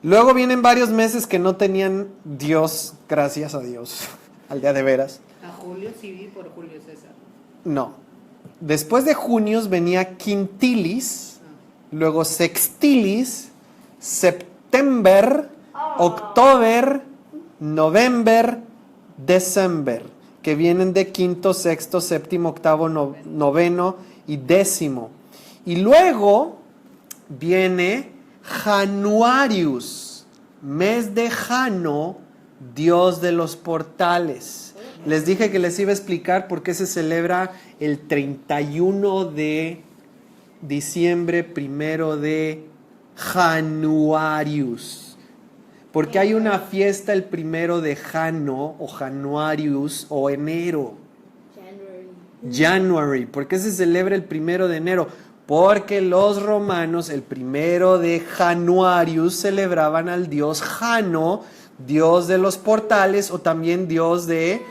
Speaker 1: Luego vienen varios meses que no tenían Dios, gracias a Dios, al día de veras.
Speaker 2: A Julio sí vi por Julio César.
Speaker 1: No. Después de Junius venía Quintilis, luego Sextilis, September, October, November, December, que vienen de quinto, sexto, séptimo, octavo, noveno y décimo. Y luego viene Januarius, mes de Jano, dios de los portales. Les dije que les iba a explicar por qué se celebra el 31 de diciembre, primero de Januarius. Porque hay una fiesta el primero de Jano o Januarius o enero. January. ¿Por qué se celebra el primero de enero? Porque los romanos el primero de Januarius celebraban al dios Jano, dios de los portales o también dios de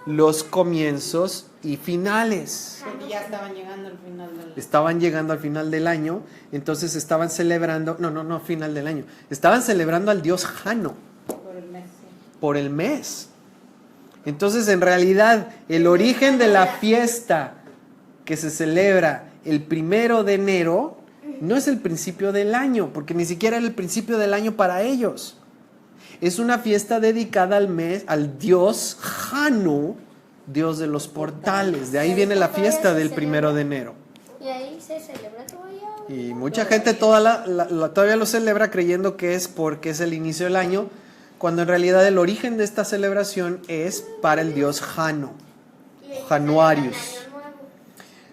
Speaker 1: los comienzos y finales.
Speaker 2: Porque ya estaban llegando al final del
Speaker 1: Estaban llegando al final del año, entonces estaban celebrando, no final del año, estaban celebrando al dios Jano
Speaker 2: por el mes. Sí.
Speaker 1: por el mes. Entonces, en realidad, el origen de la fiesta que se celebra el primero de enero no es el principio del año, porque ni siquiera era el principio del año para ellos. Es una fiesta dedicada al mes, al dios Jano, dios de los portales. De ahí viene la fiesta del primero de enero.
Speaker 3: Y ahí se celebra todavía.
Speaker 1: Y mucha gente todavía lo celebra creyendo que es porque es el inicio del año, cuando en realidad el origen de esta celebración es para el dios Jano, Januarius.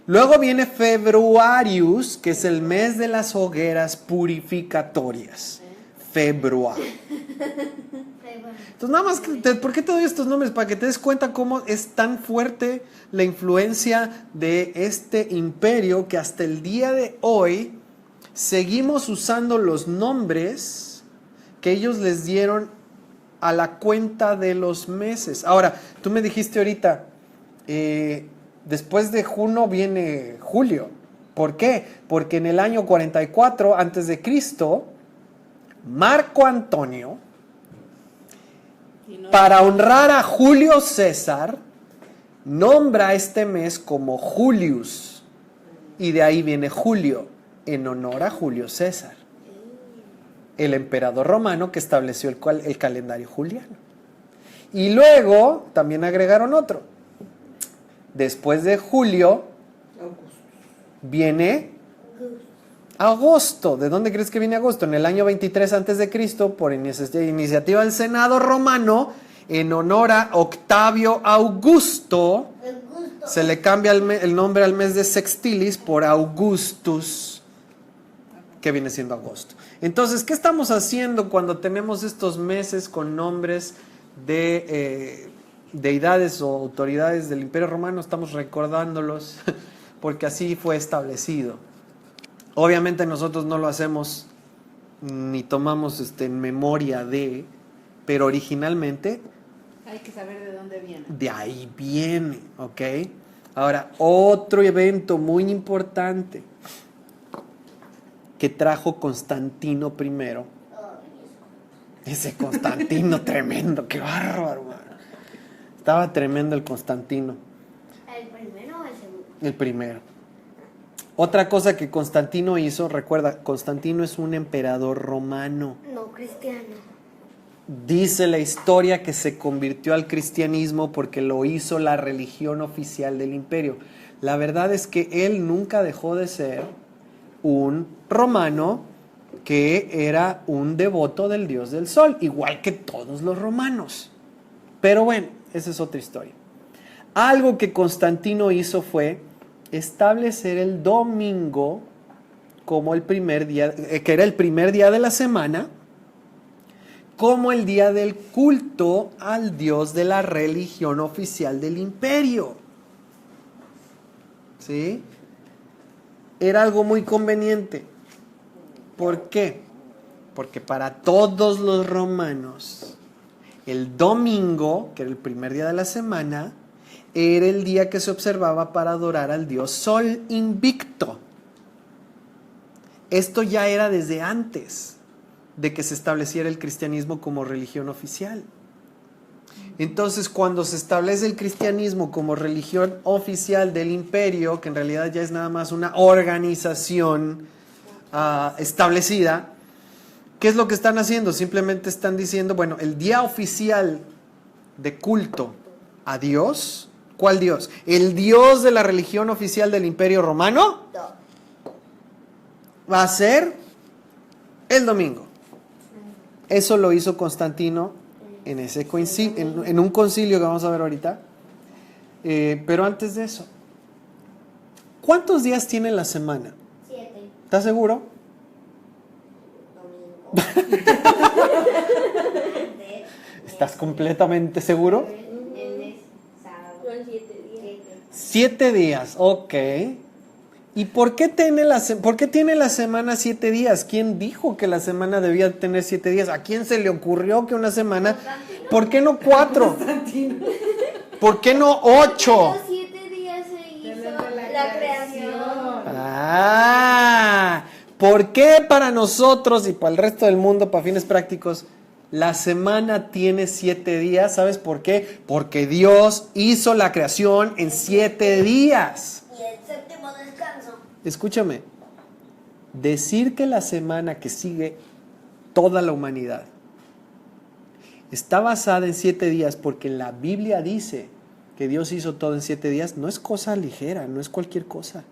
Speaker 1: Luego viene Februarius, que es el mes de las hogueras purificatorias. Februar. Entonces, nada más, ¿por qué te doy estos nombres? Para que te des cuenta cómo es tan fuerte la influencia de este imperio que hasta el día de hoy seguimos usando los nombres que ellos les dieron a la cuenta de los meses. Ahora, tú me dijiste ahorita, después de junio viene julio. ¿Por qué? Porque en el año 44 antes de Cristo, Marco Antonio, para honrar a Julio César, nombra este mes como Julius. Y de ahí viene Julio, en honor a Julio César, el emperador romano que estableció el calendario juliano. Y luego también agregaron otro. Después de julio viene agosto. ¿De dónde crees que viene agosto? En el año 23 antes de Cristo, por iniciativa del Senado romano, en honor a Octavio Augusto, se le cambia el nombre al mes de Sextilis por Augustus, que viene siendo agosto. Entonces, ¿qué estamos haciendo cuando tenemos estos meses con nombres de deidades o autoridades del Imperio Romano? Estamos recordándolos porque así fue establecido. Obviamente nosotros no lo hacemos ni tomamos en memoria de, pero originalmente
Speaker 2: Hay que saber de dónde viene.
Speaker 1: de ahí viene, ¿ok? Ahora, otro evento muy importante que trajo Constantino I. Ese Constantino tremendo, qué bárbaro, mano. Estaba tremendo el Constantino.
Speaker 3: ¿El primero o el segundo?
Speaker 1: El primero. Otra cosa que Constantino hizo, recuerda, Constantino es un emperador romano.
Speaker 3: No, cristiano.
Speaker 1: Dice la historia que se convirtió al cristianismo porque lo hizo la religión oficial del imperio. La verdad es que él nunca dejó de ser un romano que era un devoto del dios del sol, igual que todos los romanos. Pero bueno, esa es otra historia. Algo que Constantino hizo fue establecer el domingo como el primer día, que era el primer día de la semana, como el día del culto al dios de la religión oficial del imperio. ¿Sí? Era algo muy conveniente. ¿Por qué? Porque para todos los romanos, el domingo, que era el primer día de la semana, era el día que se observaba para adorar al dios Sol invicto. Esto ya era desde antes de que se estableciera el cristianismo como religión oficial. Entonces, cuando se establece el cristianismo como religión oficial del imperio, que en realidad ya es nada más una organización establecida, ¿qué es lo que están haciendo? Simplemente están diciendo, bueno, el día oficial de culto a Dios, ¿cuál Dios? ¿El Dios de la religión oficial del imperio romano?
Speaker 3: No.
Speaker 1: Va a ser el domingo. Eso lo hizo Constantino en un concilio que vamos a ver ahorita. Pero antes de eso, ¿cuántos días tiene la semana?
Speaker 3: 7.
Speaker 1: ¿Estás seguro?
Speaker 3: Domingo.
Speaker 1: ¿Estás completamente seguro?
Speaker 3: Lunes, sábado.
Speaker 2: Son 7 días.
Speaker 1: 7 días, ok. ¿Y por qué tiene la semana 7 días? ¿Quién dijo que la semana debía tener 7 días? ¿A quién se le ocurrió que una semana? ¿Por qué no 4? ¿Por qué no 8?
Speaker 3: Los 7 días se hizo la creación.
Speaker 1: ¿Por qué para nosotros y para el resto del mundo, para fines prácticos, la semana tiene 7 días? ¿Sabes por qué? Porque Dios hizo la creación en 7 días.
Speaker 3: Y el séptimo descanso.
Speaker 1: Escúchame, decir que la semana que sigue toda la humanidad está basada en 7 días porque la Biblia dice que Dios hizo todo en 7 días, no es cosa ligera, no es cualquier cosa.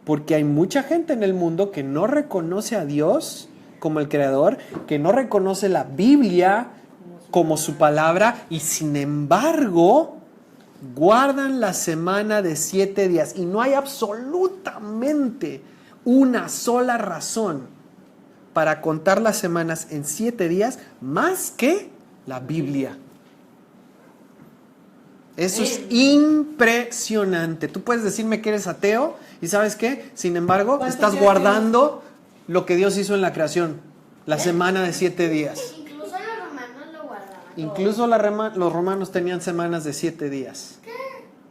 Speaker 1: Porque hay mucha gente en el mundo que no reconoce a Dios como el creador, que no reconoce la Biblia como su palabra y sin embargo guardan la semana de 7 días. Y no hay absolutamente una sola razón para contar las semanas en 7 días más que la Biblia. Eso es impresionante. Tú puedes decirme que eres ateo y ¿sabes qué? Sin embargo, estás guardando lo que Dios hizo en la creación, la semana de 7 días.
Speaker 3: Incluso los romanos lo guardaban.
Speaker 1: Incluso los romanos tenían semanas de 7 días.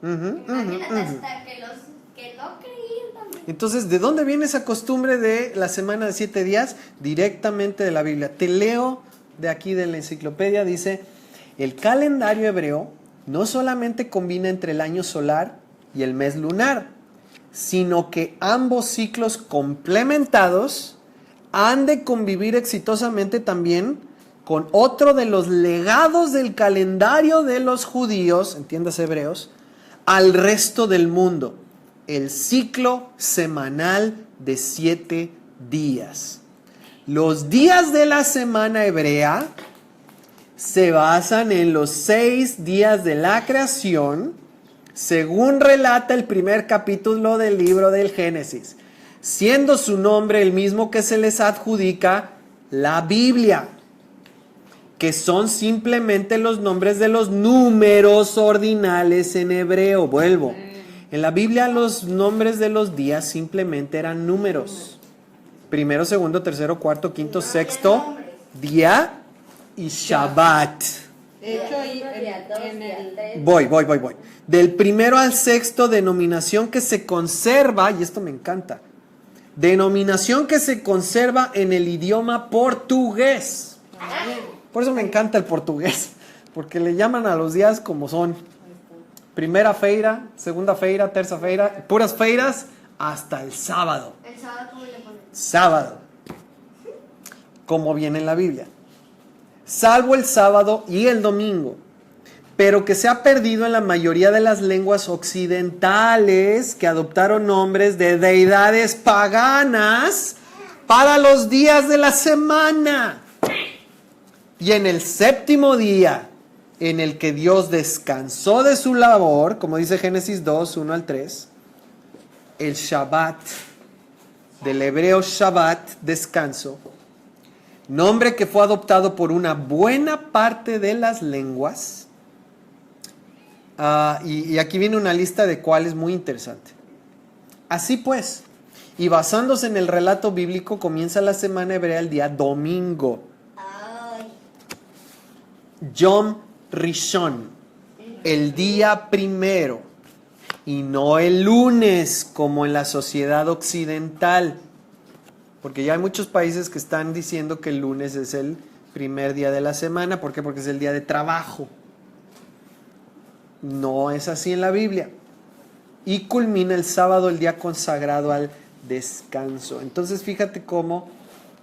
Speaker 3: Imagínate hasta que los que no creían también.
Speaker 1: Entonces, ¿de dónde viene esa costumbre de la semana de 7 días? Directamente de la Biblia. Te leo de aquí de la enciclopedia, dice, el calendario hebreo no solamente combina entre el año solar y el mes lunar, sino que ambos ciclos complementados han de convivir exitosamente también con otro de los legados del calendario de los judíos, entiendas hebreos, al resto del mundo, el ciclo semanal de 7 días. Los días de la semana hebrea se basan en los 6 días de la creación, según relata el primer capítulo del libro del Génesis, siendo su nombre el mismo que se les adjudica la Biblia, que son simplemente los nombres de los números ordinales en hebreo. Vuelvo. En la Biblia los nombres de los días simplemente eran números. Primero, segundo, tercero, cuarto, quinto, sexto día y Shabbat.
Speaker 2: Hecho ahí
Speaker 3: Día 2, día 3.
Speaker 1: Voy. Del primero al sexto, denominación que se conserva, y esto me encanta, denominación que se conserva en el idioma portugués. Por eso me encanta el portugués, porque le llaman a los días como son. Primera feira, segunda feira, tercera feira, puras feiras hasta el sábado.
Speaker 3: ¿El sábado cómo le ponen?
Speaker 1: Sábado, como viene en la Biblia. Salvo el sábado y el domingo, pero que se ha perdido en la mayoría de las lenguas occidentales que adoptaron nombres de deidades paganas para los días de la semana. Y en el séptimo día, en el que Dios descansó de su labor, como dice Génesis 2, 1 al 3, el Shabbat, del hebreo Shabbat, descanso, nombre que fue adoptado por una buena parte de las lenguas. Y aquí viene una lista de cuáles muy interesante. Así pues, y basándose en el relato bíblico, comienza la semana hebrea el día domingo.
Speaker 3: Ay.
Speaker 1: Yom Rishon, el día primero, y no el lunes como en la sociedad occidental. Porque ya hay muchos países que están diciendo que el lunes es el primer día de la semana. ¿Por qué? Porque es el día de trabajo. No es así en la Biblia. Y culmina el sábado, el día consagrado al descanso. Entonces fíjate cómo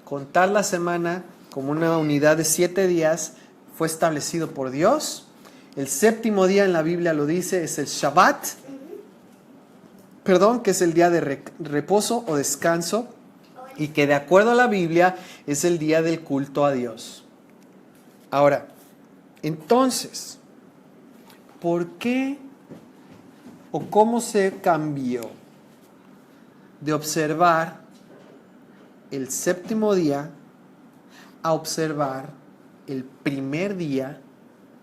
Speaker 1: contar la semana como una unidad de 7 días fue establecido por Dios. El séptimo día en la Biblia lo dice, es el Shabbat. Que es el día de reposo o descanso. Y que de acuerdo a la Biblia es el día del culto a Dios. Ahora, entonces, ¿por qué o cómo se cambió de observar el séptimo día a observar el primer día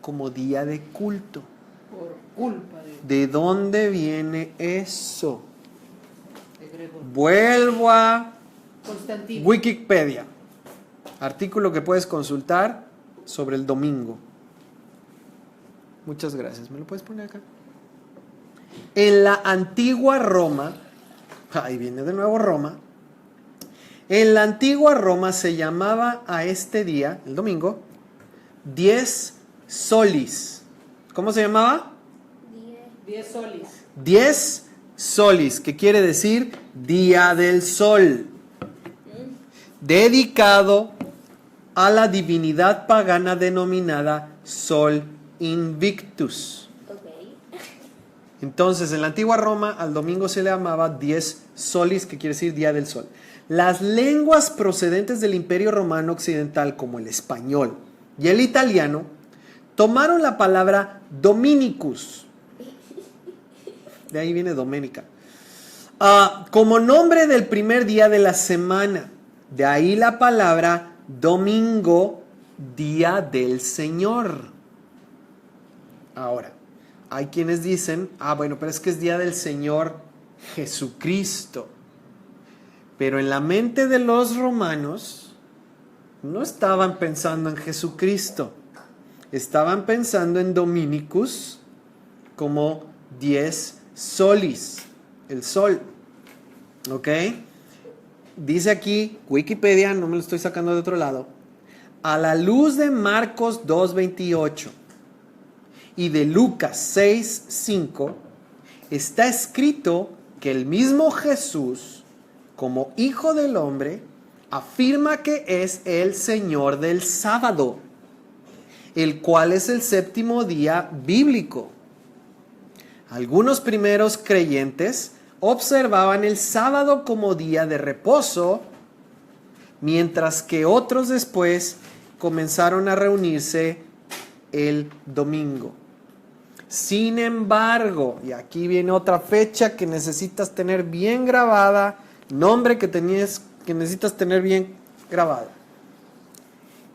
Speaker 1: como día de culto?
Speaker 2: por culpa
Speaker 1: ¿De dónde viene eso?
Speaker 2: de Gregorio.
Speaker 1: Vuelvo a
Speaker 2: Constantino.
Speaker 1: Wikipedia, artículo que puedes consultar sobre el domingo. Muchas gracias. ¿Me lo puedes poner acá? En la antigua Roma, ahí viene de nuevo Roma. En la antigua Roma se llamaba a este día, el domingo, 10 solis. ¿Cómo se llamaba?
Speaker 2: 10 solis.
Speaker 1: 10 solis, que quiere decir día del sol, dedicado a la divinidad pagana denominada Sol Invictus. Entonces, en la antigua Roma, al domingo se le llamaba 10 solis, que quiere decir día del sol. Las lenguas procedentes del Imperio Romano Occidental, como el español y el italiano, tomaron la palabra Dominicus. De ahí viene Doménica. Como nombre del primer día de la semana. De ahí la palabra domingo, día del Señor. Ahora, hay quienes dicen, bueno, pero es que es día del Señor Jesucristo. Pero en la mente de los romanos no estaban pensando en Jesucristo. Estaban pensando en Dominicus como 10 solis, el sol. ¿Ok? Dice aquí, Wikipedia, no me lo estoy sacando de otro lado, a la luz de Marcos 2:28 y de Lucas 6:5, está escrito que el mismo Jesús, como Hijo del Hombre, afirma que es el Señor del sábado, el cual es el séptimo día bíblico. Algunos primeros creyentes observaban el sábado como día de reposo, mientras que otros después comenzaron a reunirse el domingo. Sin embargo, y aquí viene otra fecha que necesitas tener bien grabada, nombre que necesitas tener bien grabado.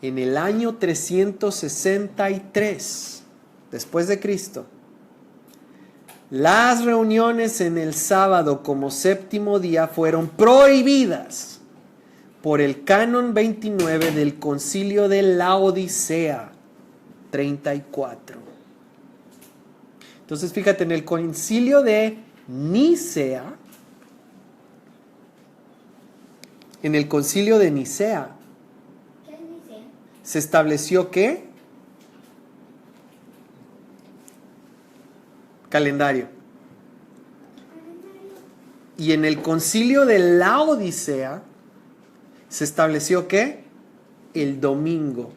Speaker 1: En el año 363 después de Cristo, las reuniones en el sábado como séptimo día fueron prohibidas por el Canon 29 del Concilio de Laodicea, 34. Entonces fíjate, en el concilio de Nicea,
Speaker 3: ¿Qué dice?
Speaker 1: se estableció ¿qué? Calendario. Y en el concilio de Laodicea se estableció ¿qué? El domingo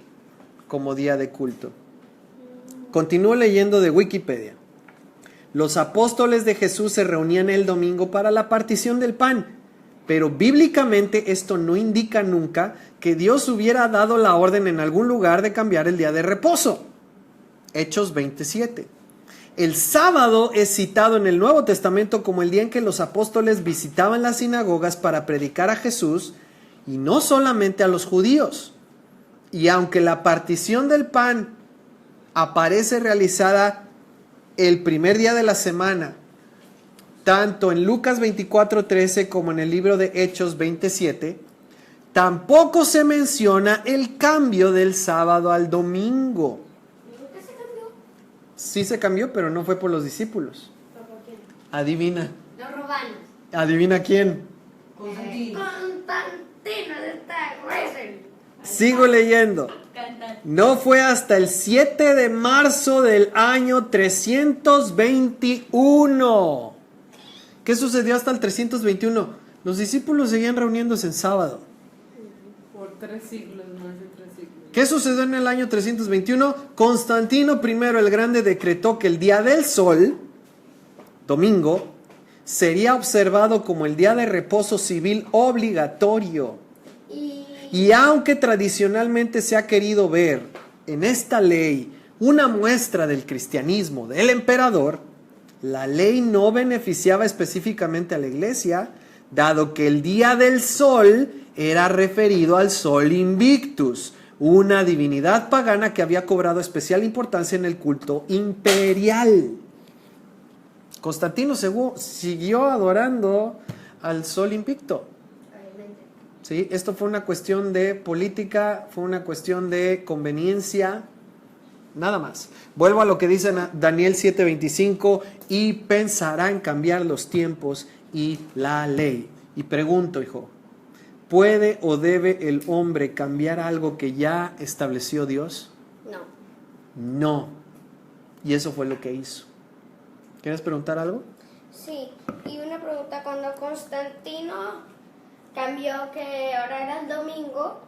Speaker 1: como día de culto. Continúo leyendo de Wikipedia. Los apóstoles de Jesús se reunían el domingo para la partición del pan, pero bíblicamente esto no indica nunca que Dios hubiera dado la orden en algún lugar de cambiar el día de reposo. Hechos 27. El sábado es citado en el Nuevo Testamento como el día en que los apóstoles visitaban las sinagogas para predicar a Jesús, y no solamente a los judíos. Y aunque la partición del pan aparece realizada el primer día de la semana, tanto en Lucas 24:13 como en el libro de Hechos 27, tampoco se menciona el cambio del sábado al domingo.
Speaker 3: ¿Qué se cambió?
Speaker 1: Sí se cambió, pero no fue por los discípulos.
Speaker 3: ¿Por quién?
Speaker 1: Adivina.
Speaker 3: Los romanos.
Speaker 1: ¿Adivina quién?
Speaker 2: Constantino.
Speaker 3: Constantino de esta Wesel.
Speaker 1: Sigo leyendo. No fue hasta el 7 de marzo del año 321. ¿Qué sucedió hasta el 321? Los discípulos seguían reuniéndose en sábado.
Speaker 2: Por 3 siglos, más de 3 siglos.
Speaker 1: ¿Qué sucedió en el año 321? Constantino I el Grande decretó que el día del sol, domingo, sería observado como el día de reposo civil obligatorio. Y aunque tradicionalmente se ha querido ver en esta ley una muestra del cristianismo del emperador, la ley no beneficiaba específicamente a la iglesia, dado que el día del sol era referido al sol Invictus, una divinidad pagana que había cobrado especial importancia en el culto imperial. Constantino siguió adorando al sol invicto. ¿Sí? Esto fue una cuestión de política, fue una cuestión de conveniencia, nada más. Vuelvo a lo que dice Daniel 7:25, y pensarán cambiar los tiempos y la ley. Y pregunto, hijo, ¿puede o debe el hombre cambiar algo que ya estableció Dios?
Speaker 3: No.
Speaker 1: No. Y eso fue lo que hizo. ¿Quieres preguntar algo?
Speaker 3: Sí, y una pregunta, cuando Constantino cambió que ahora era el domingo,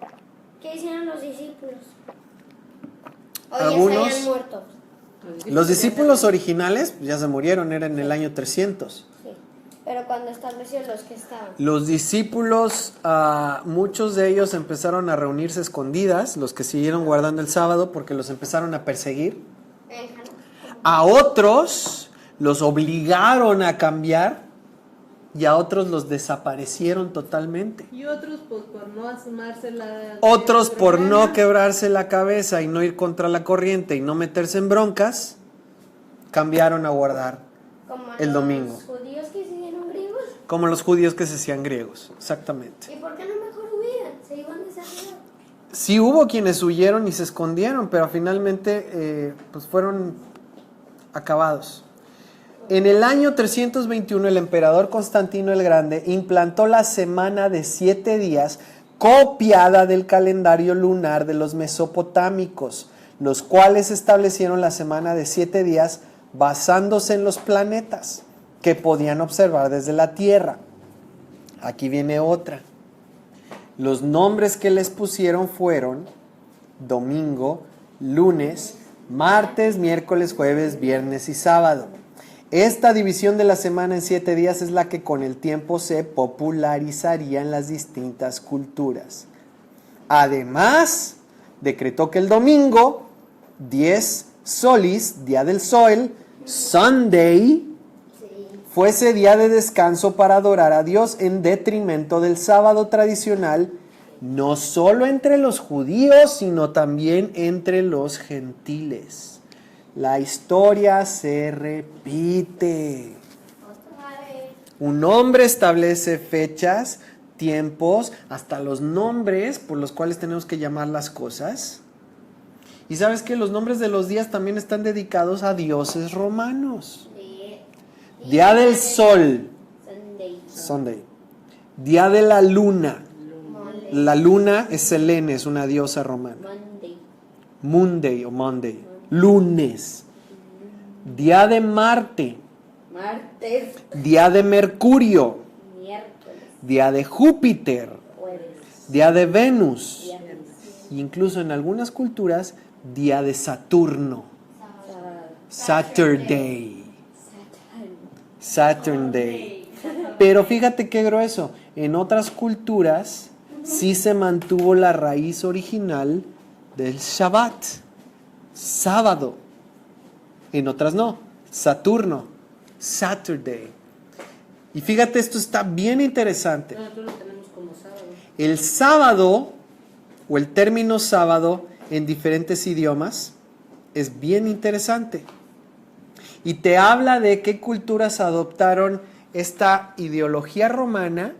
Speaker 3: ¿qué hicieron los discípulos? ¿O ya
Speaker 1: Algunos-
Speaker 3: estaban muertos?
Speaker 1: Los discípulos originales ya se murieron, era en el año 300.
Speaker 3: Sí, pero cuando estableció los que estaban.
Speaker 1: Los discípulos, muchos de ellos empezaron a reunirse escondidas, los que siguieron guardando el sábado, porque los empezaron a perseguir. A otros los obligaron a cambiar y a otros los desaparecieron totalmente.
Speaker 2: Y otros, pues, por no asomarse la...
Speaker 1: Otros, por no quebrarse la cabeza y no ir contra la corriente y no meterse en broncas, cambiaron a guardar
Speaker 3: Como
Speaker 1: el domingo.
Speaker 3: los judíos que se hicieron griegos.
Speaker 1: Como los judíos que se hacían griegos, exactamente.
Speaker 3: ¿Y por qué no mejor huían? Se iban desarrollando.
Speaker 1: Sí hubo quienes huyeron y se escondieron, pero finalmente pues fueron acabados. En el año 321 el emperador Constantino el Grande implantó la semana de 7 días copiada del calendario lunar de los mesopotámicos, los cuales establecieron la semana de 7 días basándose en los planetas que podían observar desde la Tierra. Aquí viene otra. Los nombres que les pusieron fueron domingo, lunes, martes, miércoles, jueves, viernes y sábado. Esta división de la semana en 7 días es la que con el tiempo se popularizaría en las distintas culturas. Además, decretó que el domingo, 10 solis, día del sol, Sunday, fuese día de descanso para adorar a Dios en detrimento del sábado tradicional, no solo entre los judíos, sino también entre los gentiles. La historia se repite. Un hombre establece fechas, tiempos, hasta los nombres por los cuales tenemos que llamar las cosas. Y sabes que los nombres de los días también están dedicados a dioses romanos. Día del sol, Sunday. Día de la luna. La luna es Selene, es una diosa romana. Monday o Monday. Lunes. Día de Marte.
Speaker 3: Martes.
Speaker 1: Día de Mercurio.
Speaker 3: Miércoles.
Speaker 1: Día de Júpiter.
Speaker 3: Jueves.
Speaker 1: Día de Venus.
Speaker 3: Viernes.
Speaker 1: Incluso en algunas culturas, día de Saturno. Saturday. Saturday. Pero fíjate qué grueso. En otras culturas sí se mantuvo la raíz original del Shabbat. Sábado. En otras no. Saturno. Saturday. Y fíjate, esto está bien interesante.
Speaker 2: Nosotros lo tenemos como sábado.
Speaker 1: El sábado, o el término sábado, en diferentes idiomas, es bien interesante. Y te habla de qué culturas adoptaron esta ideología romana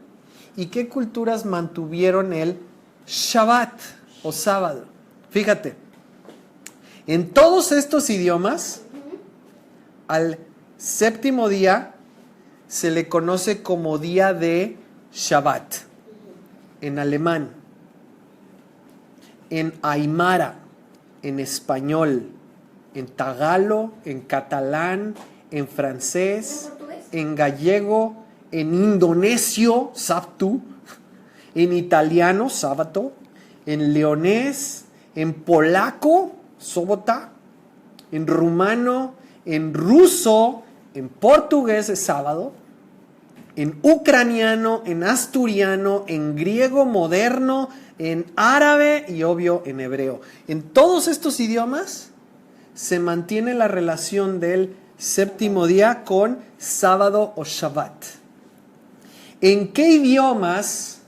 Speaker 1: y qué culturas mantuvieron el Shabbat o sábado. Fíjate, en todos estos idiomas, al séptimo día se le conoce como día de Shabbat, en alemán, en aymara, en español, en tagalo, en catalán, en francés,
Speaker 3: ¿En portugués?
Speaker 1: en gallego, en indonesio, sabtu, en italiano, sábato, en leonés, en polaco, sobota, en rumano, en ruso, en portugués es sábado, en ucraniano, en asturiano, en griego moderno, en árabe y obvio en hebreo. En todos estos idiomas se mantiene la relación del séptimo día con sábado o Shabbat. ¿En qué idiomas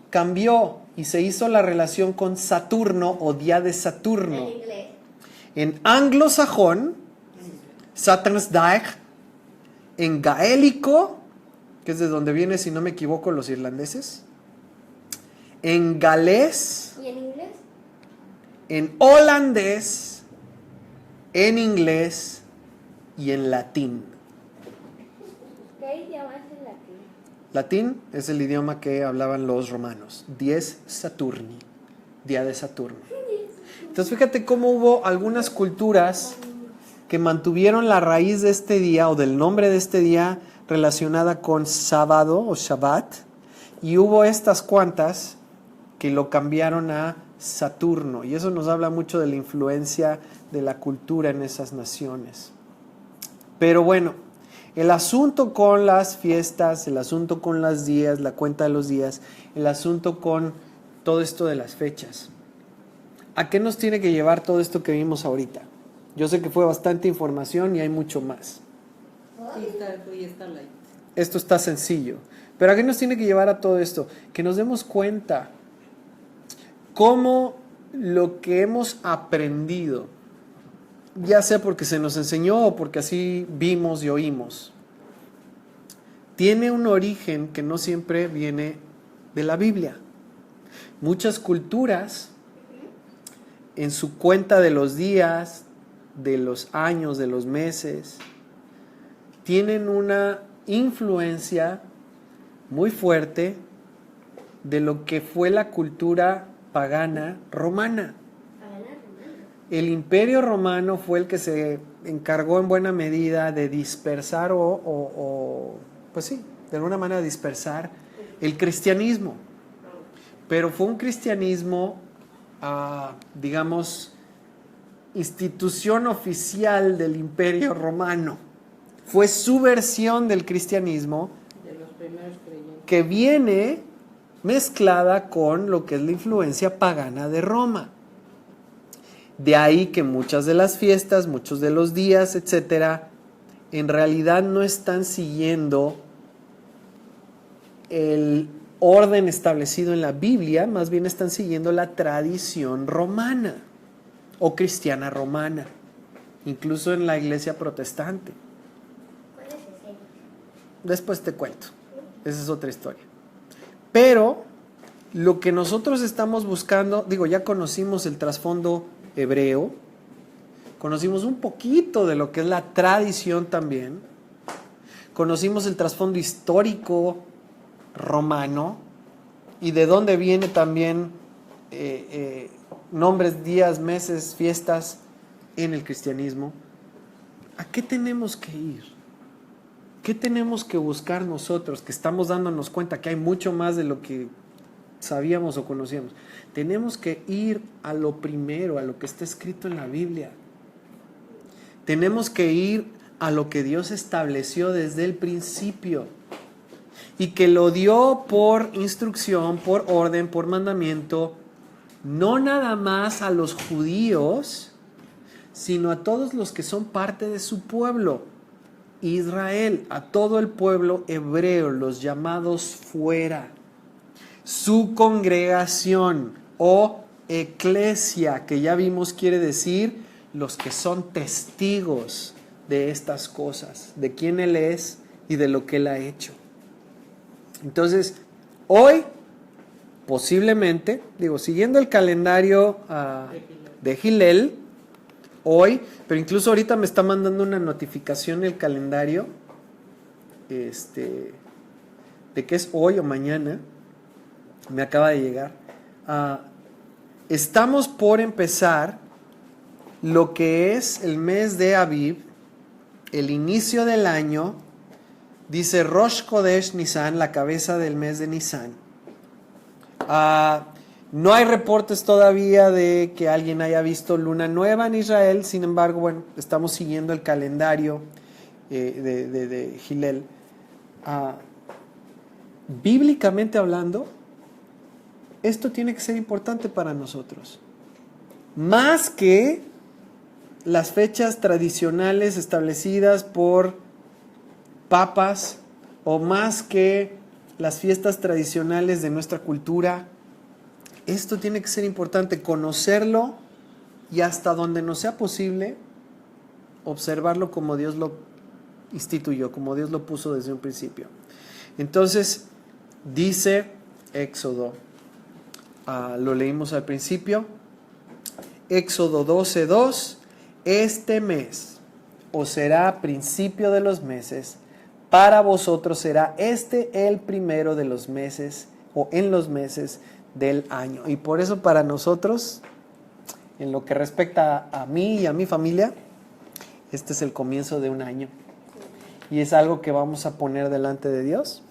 Speaker 1: cambió y se hizo la relación con Saturno o día de Saturno?
Speaker 3: En inglés.
Speaker 1: En anglosajón, Saturn's Dag, en gaélico, que es de donde viene, si no me equivoco, los irlandeses, en galés,
Speaker 3: ¿Y en inglés?
Speaker 1: en holandés, en inglés y en latín.
Speaker 3: ¿Qué idioma es el latín?
Speaker 1: Latín es el idioma que hablaban los romanos. Dies Saturni, día de Saturno. Entonces fíjate cómo hubo algunas culturas que mantuvieron la raíz de este día o del nombre de este día relacionada con sábado o Shabbat, y hubo estas cuantas que lo cambiaron a Saturno, y eso nos habla mucho de la influencia de la cultura en esas naciones. Pero bueno, el asunto con las fiestas, el asunto con los días, la cuenta de los días, el asunto con todo esto de las fechas, ¿a qué nos tiene que llevar todo esto que vimos ahorita? Yo sé que fue bastante información y hay mucho más.
Speaker 2: Sí, está light.
Speaker 1: Esto está sencillo. Pero ¿a qué nos tiene que llevar a todo esto? Que nos demos cuenta cómo lo que hemos aprendido, ya sea porque se nos enseñó o porque así vimos y oímos, tiene un origen que no siempre viene de la Biblia. Muchas culturas, en su cuenta de los días, de los años, de los meses, tienen una influencia muy fuerte de lo que fue la cultura pagana romana. El Imperio Romano fue el que se encargó en buena medida de dispersar pues sí, de alguna manera dispersar el cristianismo. Pero fue un cristianismo, digamos, institución oficial del Imperio Romano. Fue su versión del cristianismo
Speaker 2: De los primeros creyentes.
Speaker 1: que viene mezclada con lo que es la influencia pagana de Roma. De ahí que muchas de las fiestas, muchos de los días, etcétera, en realidad no están siguiendo el orden establecido en la Biblia, más bien están siguiendo la tradición romana o cristiana romana, incluso en la iglesia protestante.
Speaker 3: ¿Cuál es ese?
Speaker 1: Después te cuento, esa es otra historia. Pero lo que nosotros estamos buscando, digo, ya conocimos el trasfondo hebreo, conocimos un poquito de lo que es la tradición también, conocimos el trasfondo histórico romano y de dónde viene también nombres, días, meses, fiestas en el cristianismo. ¿A qué tenemos que ir? ¿Qué tenemos que buscar nosotros que estamos dándonos cuenta que hay mucho más de lo que sabíamos o conocíamos? Tenemos que ir a lo primero, a lo que está escrito en la Biblia. Tenemos que ir a lo que Dios estableció desde el principio y que lo dio por instrucción, por orden, por mandamiento, no nada más a los judíos, sino a todos los que son parte de su pueblo, Israel, a todo el pueblo hebreo, los llamados fuera, su congregación o eclesia, que ya vimos quiere decir los que son testigos de estas cosas, de quién Él es y de lo que Él ha hecho. Entonces, hoy, posiblemente, siguiendo el calendario de Gilel, hoy, pero incluso ahorita me está mandando una notificación el calendario, de que es hoy o mañana, me acaba de llegar. Estamos por empezar lo que es el mes de Aviv, el inicio del año. Dice Rosh Chodesh Nisan, la cabeza del mes de Nisan. No hay reportes todavía de que alguien haya visto luna nueva en Israel. Sin embargo, bueno, estamos siguiendo el calendario de Gilel. Bíblicamente hablando, esto tiene que ser importante para nosotros. Más que las fechas tradicionales establecidas por papas o más que las fiestas tradicionales de nuestra cultura. Esto tiene que ser importante, conocerlo y hasta donde nos sea posible observarlo como Dios lo instituyó, como Dios lo puso desde un principio. Entonces dice Éxodo, lo leímos al principio, Éxodo 12:2, este mes os será principio de los meses, para vosotros será el primero de los meses o en los meses del año. Y por eso para nosotros, en lo que respecta a mí y a mi familia, este es el comienzo de un año. Y es algo que vamos a poner delante de Dios.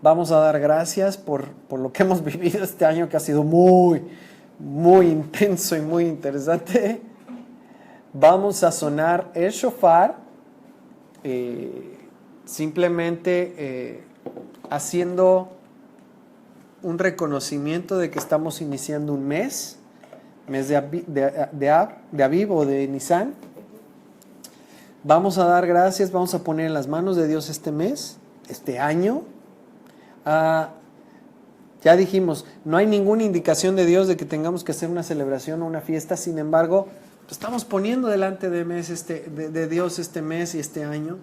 Speaker 1: Vamos a dar gracias por lo que hemos vivido este año, que ha sido muy, muy intenso y muy interesante. Vamos a sonar el shofar, simplemente haciendo un reconocimiento de que estamos iniciando un mes de Aviv o de Nisan. Vamos a dar gracias, vamos a poner en las manos de Dios este mes, este año. Ya dijimos, no hay ninguna indicación de Dios de que tengamos que hacer una celebración o una fiesta. Sin embargo, estamos poniendo delante de Dios este mes y este año.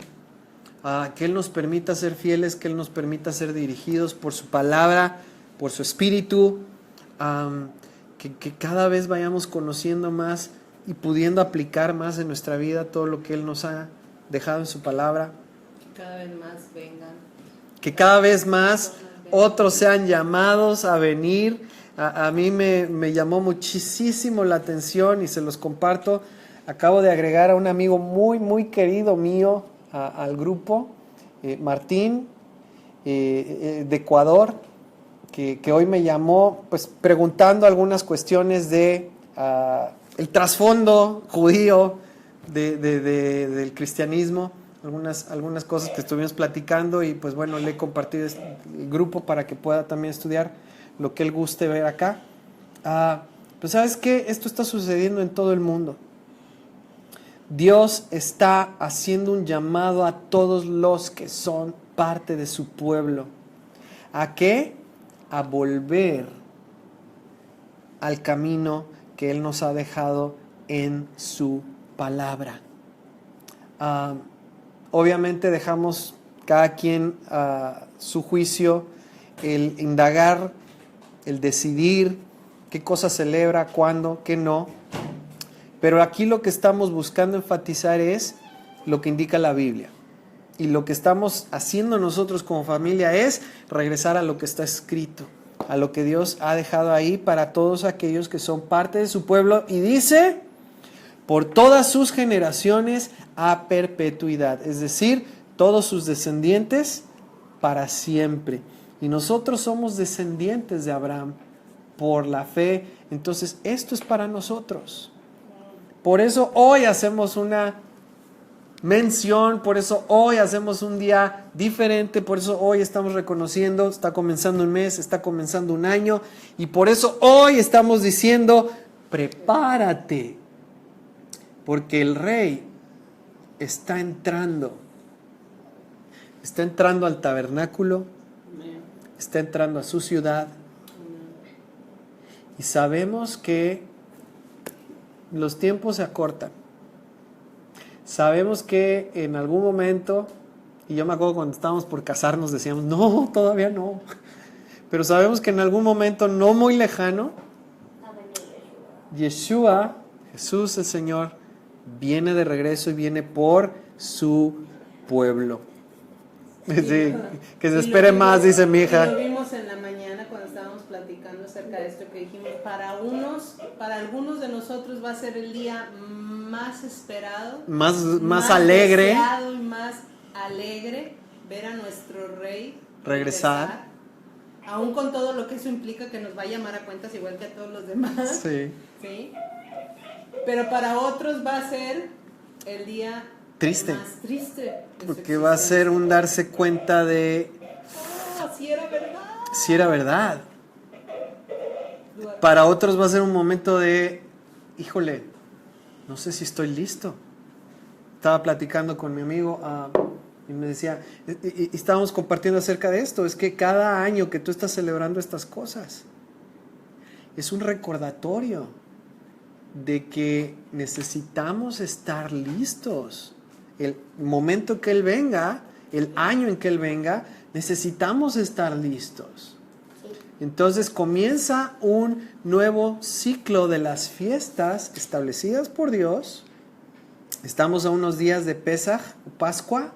Speaker 1: Que Él nos permita ser fieles, que Él nos permita ser dirigidos por su palabra, por su espíritu, que cada vez vayamos conociendo más y pudiendo aplicar más en nuestra vida todo lo que Él nos ha dejado en su palabra.
Speaker 2: Cada vez más vengan.
Speaker 1: Que cada vez más otros sean llamados a venir. A mí me llamó muchísimo la atención y se los comparto. Acabo de agregar a un amigo muy, muy querido mío al grupo, Martín, de Ecuador, que hoy me llamó pues preguntando algunas cuestiones de el trasfondo judío del cristianismo, algunas cosas que estuvimos platicando, y pues bueno, le he compartido el grupo para que pueda también estudiar lo que él guste ver acá. Pues ¿sabes qué? Esto está sucediendo en todo el mundo. Dios está haciendo un llamado a todos los que son parte de su pueblo. ¿A qué? A volver al camino que Él nos ha dejado en su palabra. Obviamente dejamos cada quien su juicio, el indagar, el decidir, qué cosa celebra, cuándo, qué no. Pero aquí lo que estamos buscando enfatizar es lo que indica la Biblia. Y lo que estamos haciendo nosotros como familia es regresar a lo que está escrito, a lo que Dios ha dejado ahí para todos aquellos que son parte de su pueblo. Y dice, por todas sus generaciones a perpetuidad. Es decir, todos sus descendientes para siempre. Y nosotros somos descendientes de Abraham por la fe. Entonces, esto es para nosotros. Por eso hoy hacemos una mención, por eso hoy hacemos un día diferente, por eso hoy estamos reconociendo, está comenzando un mes, está comenzando un año, y por eso hoy estamos diciendo, prepárate, porque el Rey está entrando al tabernáculo, está entrando a su ciudad, y sabemos que los tiempos se acortan. Sabemos que en algún momento, y yo me acuerdo cuando estábamos por casarnos decíamos, no, todavía no. Pero sabemos que en algún momento no muy lejano, Yeshua, Jesús el Señor, viene de regreso y viene por su pueblo. Sí, que se espere más, dice mi hija.
Speaker 2: Lo vimos en la mañana cuando estábamos platicando acerca de esto, que dijimos, para algunos de nosotros va a ser el día más esperado, más alegre, deseado y más alegre, ver a nuestro Rey regresar, aún con todo lo que eso implica, que nos va a llamar a cuentas igual que a todos los demás.
Speaker 1: Sí.
Speaker 2: ¿Sí? Pero para otros va a ser el día
Speaker 1: triste,
Speaker 2: más triste,
Speaker 1: porque va a ser un darse cuenta de
Speaker 2: si era verdad.
Speaker 1: Si era verdad. Para otros va a ser un momento de, híjole, no sé si estoy listo. Estaba platicando con mi amigo y me decía, y estábamos compartiendo acerca de esto, es que cada año que tú estás celebrando estas cosas, es un recordatorio de que necesitamos estar listos. El momento que Él venga, el año en que Él venga, necesitamos estar listos. Entonces comienza un nuevo ciclo de las fiestas establecidas por Dios. Estamos a unos días de Pesaj, Pascua,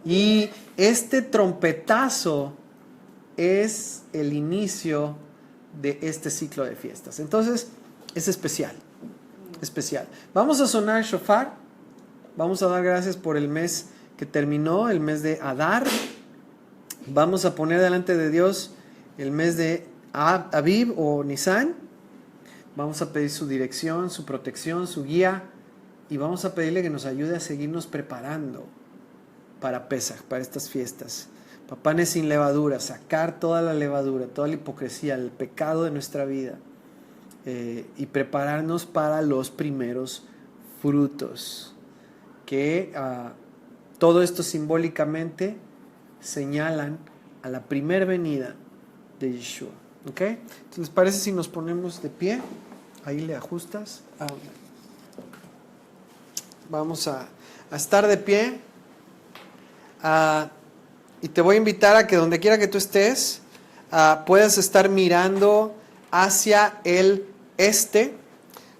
Speaker 1: y este trompetazo es el inicio de este ciclo de fiestas. Entonces es especial. Vamos a sonar el shofar. Vamos a dar gracias por el mes que terminó, el mes de Adar. Vamos a poner delante de Dios el mes de Aviv o Nisan. Vamos a pedir su dirección, su protección, su guía, y vamos a pedirle que nos ayude a seguirnos preparando para Pesaj, para estas fiestas. Panes sin levadura, sacar toda la levadura, toda la hipocresía, el pecado de nuestra vida, y prepararnos para los primeros frutos, que todo esto simbólicamente señalan a la primer venida de Yeshua. ¿Ok? Entonces, ¿les parece si nos ponemos de pie? Ahí le ajustas. Vamos a estar de pie. Y te voy a invitar a que donde quiera que tú estés, puedas estar mirando hacia el este.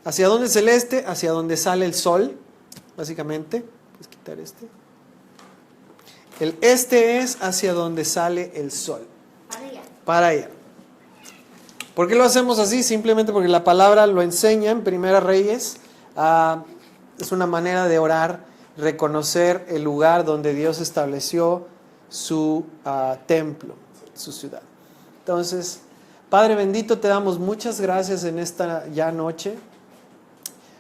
Speaker 1: ¿Hacia dónde es el este? Hacia donde sale el sol, básicamente. Puedes quitar este. El este es hacia donde sale el sol. Para allá. ¿Por qué lo hacemos así? Simplemente porque la palabra lo enseña en Primera Reyes. Es una manera de orar, reconocer el lugar donde Dios estableció su templo, su ciudad. Entonces, Padre bendito, te damos muchas gracias en esta ya noche,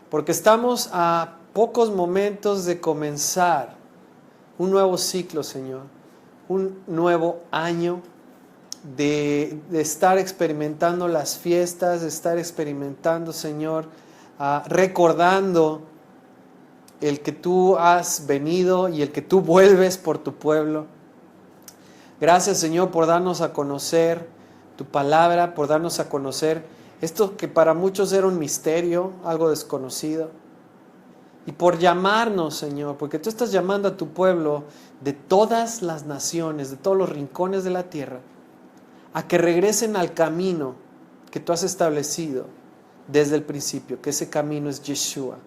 Speaker 1: porque estamos a pocos momentos de comenzar un nuevo ciclo, Señor, un nuevo año de estar experimentando las fiestas, de estar experimentando, Señor, recordando el que tú has venido y el que tú vuelves por tu pueblo. Gracias, Señor, por darnos a conocer tu palabra, por darnos a conocer esto que para muchos era un misterio, algo desconocido. Y por llamarnos, Señor, porque tú estás llamando a tu pueblo de todas las naciones, de todos los rincones de la tierra, a que regresen al camino que tú has establecido desde el principio, que ese camino es Yeshua.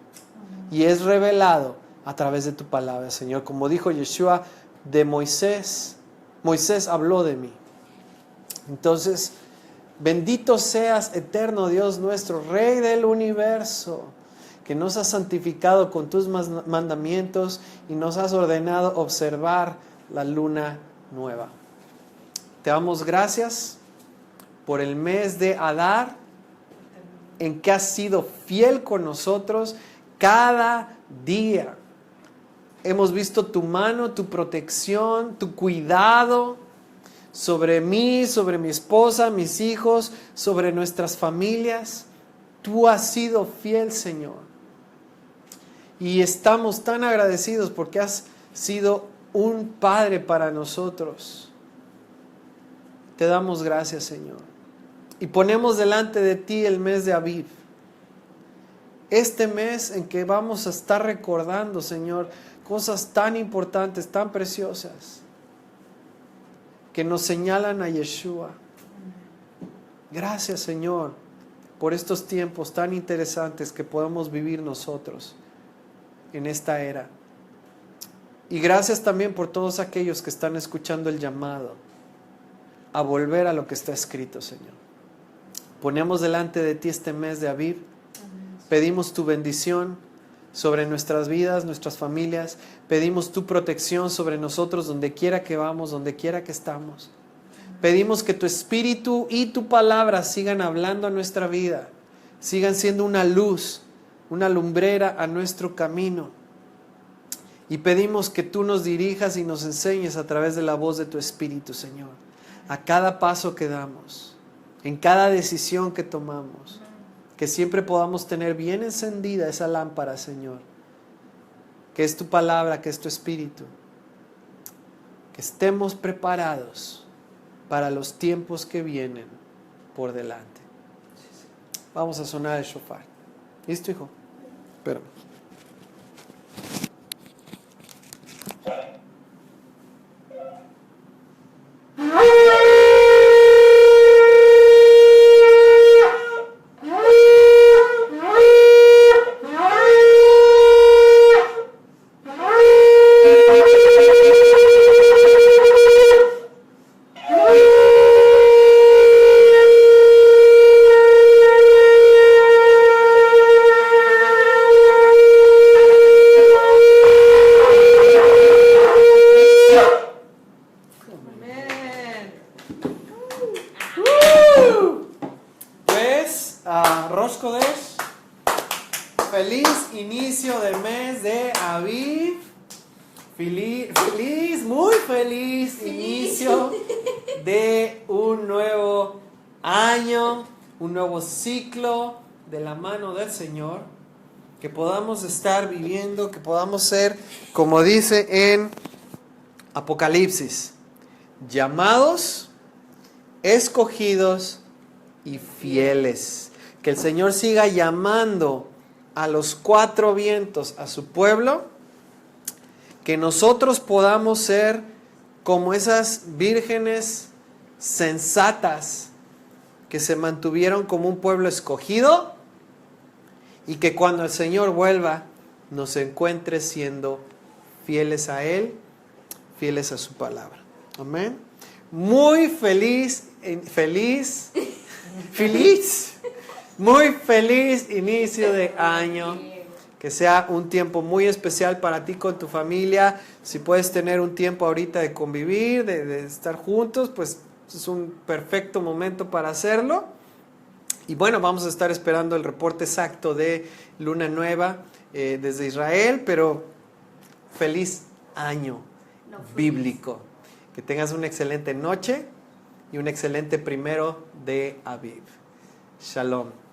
Speaker 1: Y es revelado a través de tu palabra, Señor. Como dijo Yeshua de Moisés, Moisés habló de mí. Entonces, bendito seas, eterno Dios nuestro, Rey del universo, que nos has santificado con tus mandamientos y nos has ordenado observar la luna nueva. Te damos gracias por el mes de Adar, en que has sido fiel con nosotros cada día. Hemos visto tu mano, tu protección, tu cuidado sobre mí, sobre mi esposa, mis hijos, sobre nuestras familias. Tú has sido fiel, Señor. Y estamos tan agradecidos porque has sido un Padre para nosotros. Te damos gracias, Señor. Y ponemos delante de ti el mes de Aviv. Este mes en que vamos a estar recordando, Señor, cosas tan importantes, tan preciosas, que nos señalan a Yeshua. Gracias, Señor, por estos tiempos tan interesantes que podemos vivir nosotros en esta era. Y gracias también por todos aquellos que están escuchando el llamado a volver a lo que está escrito, Señor. Ponemos delante de ti este mes de Aviv. Pedimos tu bendición sobre nuestras vidas, nuestras familias. Pedimos tu protección sobre nosotros donde quiera que vamos, donde quiera que estamos. Pedimos que tu espíritu y tu palabra sigan hablando a nuestra vida, sigan siendo una luz, una lumbrera a nuestro camino. Y pedimos que tú nos dirijas y nos enseñes a través de la voz de tu espíritu, Señor, a cada paso que damos, en cada decisión que tomamos. Que siempre podamos tener bien encendida esa lámpara, Señor, que es tu palabra, que es tu espíritu. Que estemos preparados para los tiempos que vienen por delante. Vamos a sonar el shofar. ¿Listo, hijo? Espérame. Rosh Kodesh, feliz inicio del mes de Aviv, muy feliz inicio de un nuevo año, un nuevo ciclo de la mano del Señor, que podamos estar viviendo, que podamos ser, como dice en Apocalipsis, llamados, escogidos y fieles. Que el Señor siga llamando a los cuatro vientos a su pueblo, que nosotros podamos ser como esas vírgenes sensatas que se mantuvieron como un pueblo escogido, y que cuando el Señor vuelva nos encuentre siendo fieles a Él, fieles a su palabra. Amén. Muy muy feliz inicio de año. Que sea un tiempo muy especial para ti con tu familia. Si puedes tener un tiempo ahorita de convivir, de estar juntos, pues es un perfecto momento para hacerlo. Y bueno, vamos a estar esperando el reporte exacto de Luna Nueva desde Israel, pero feliz año bíblico. Que tengas una excelente noche y un excelente 1 de Aviv. Shalom.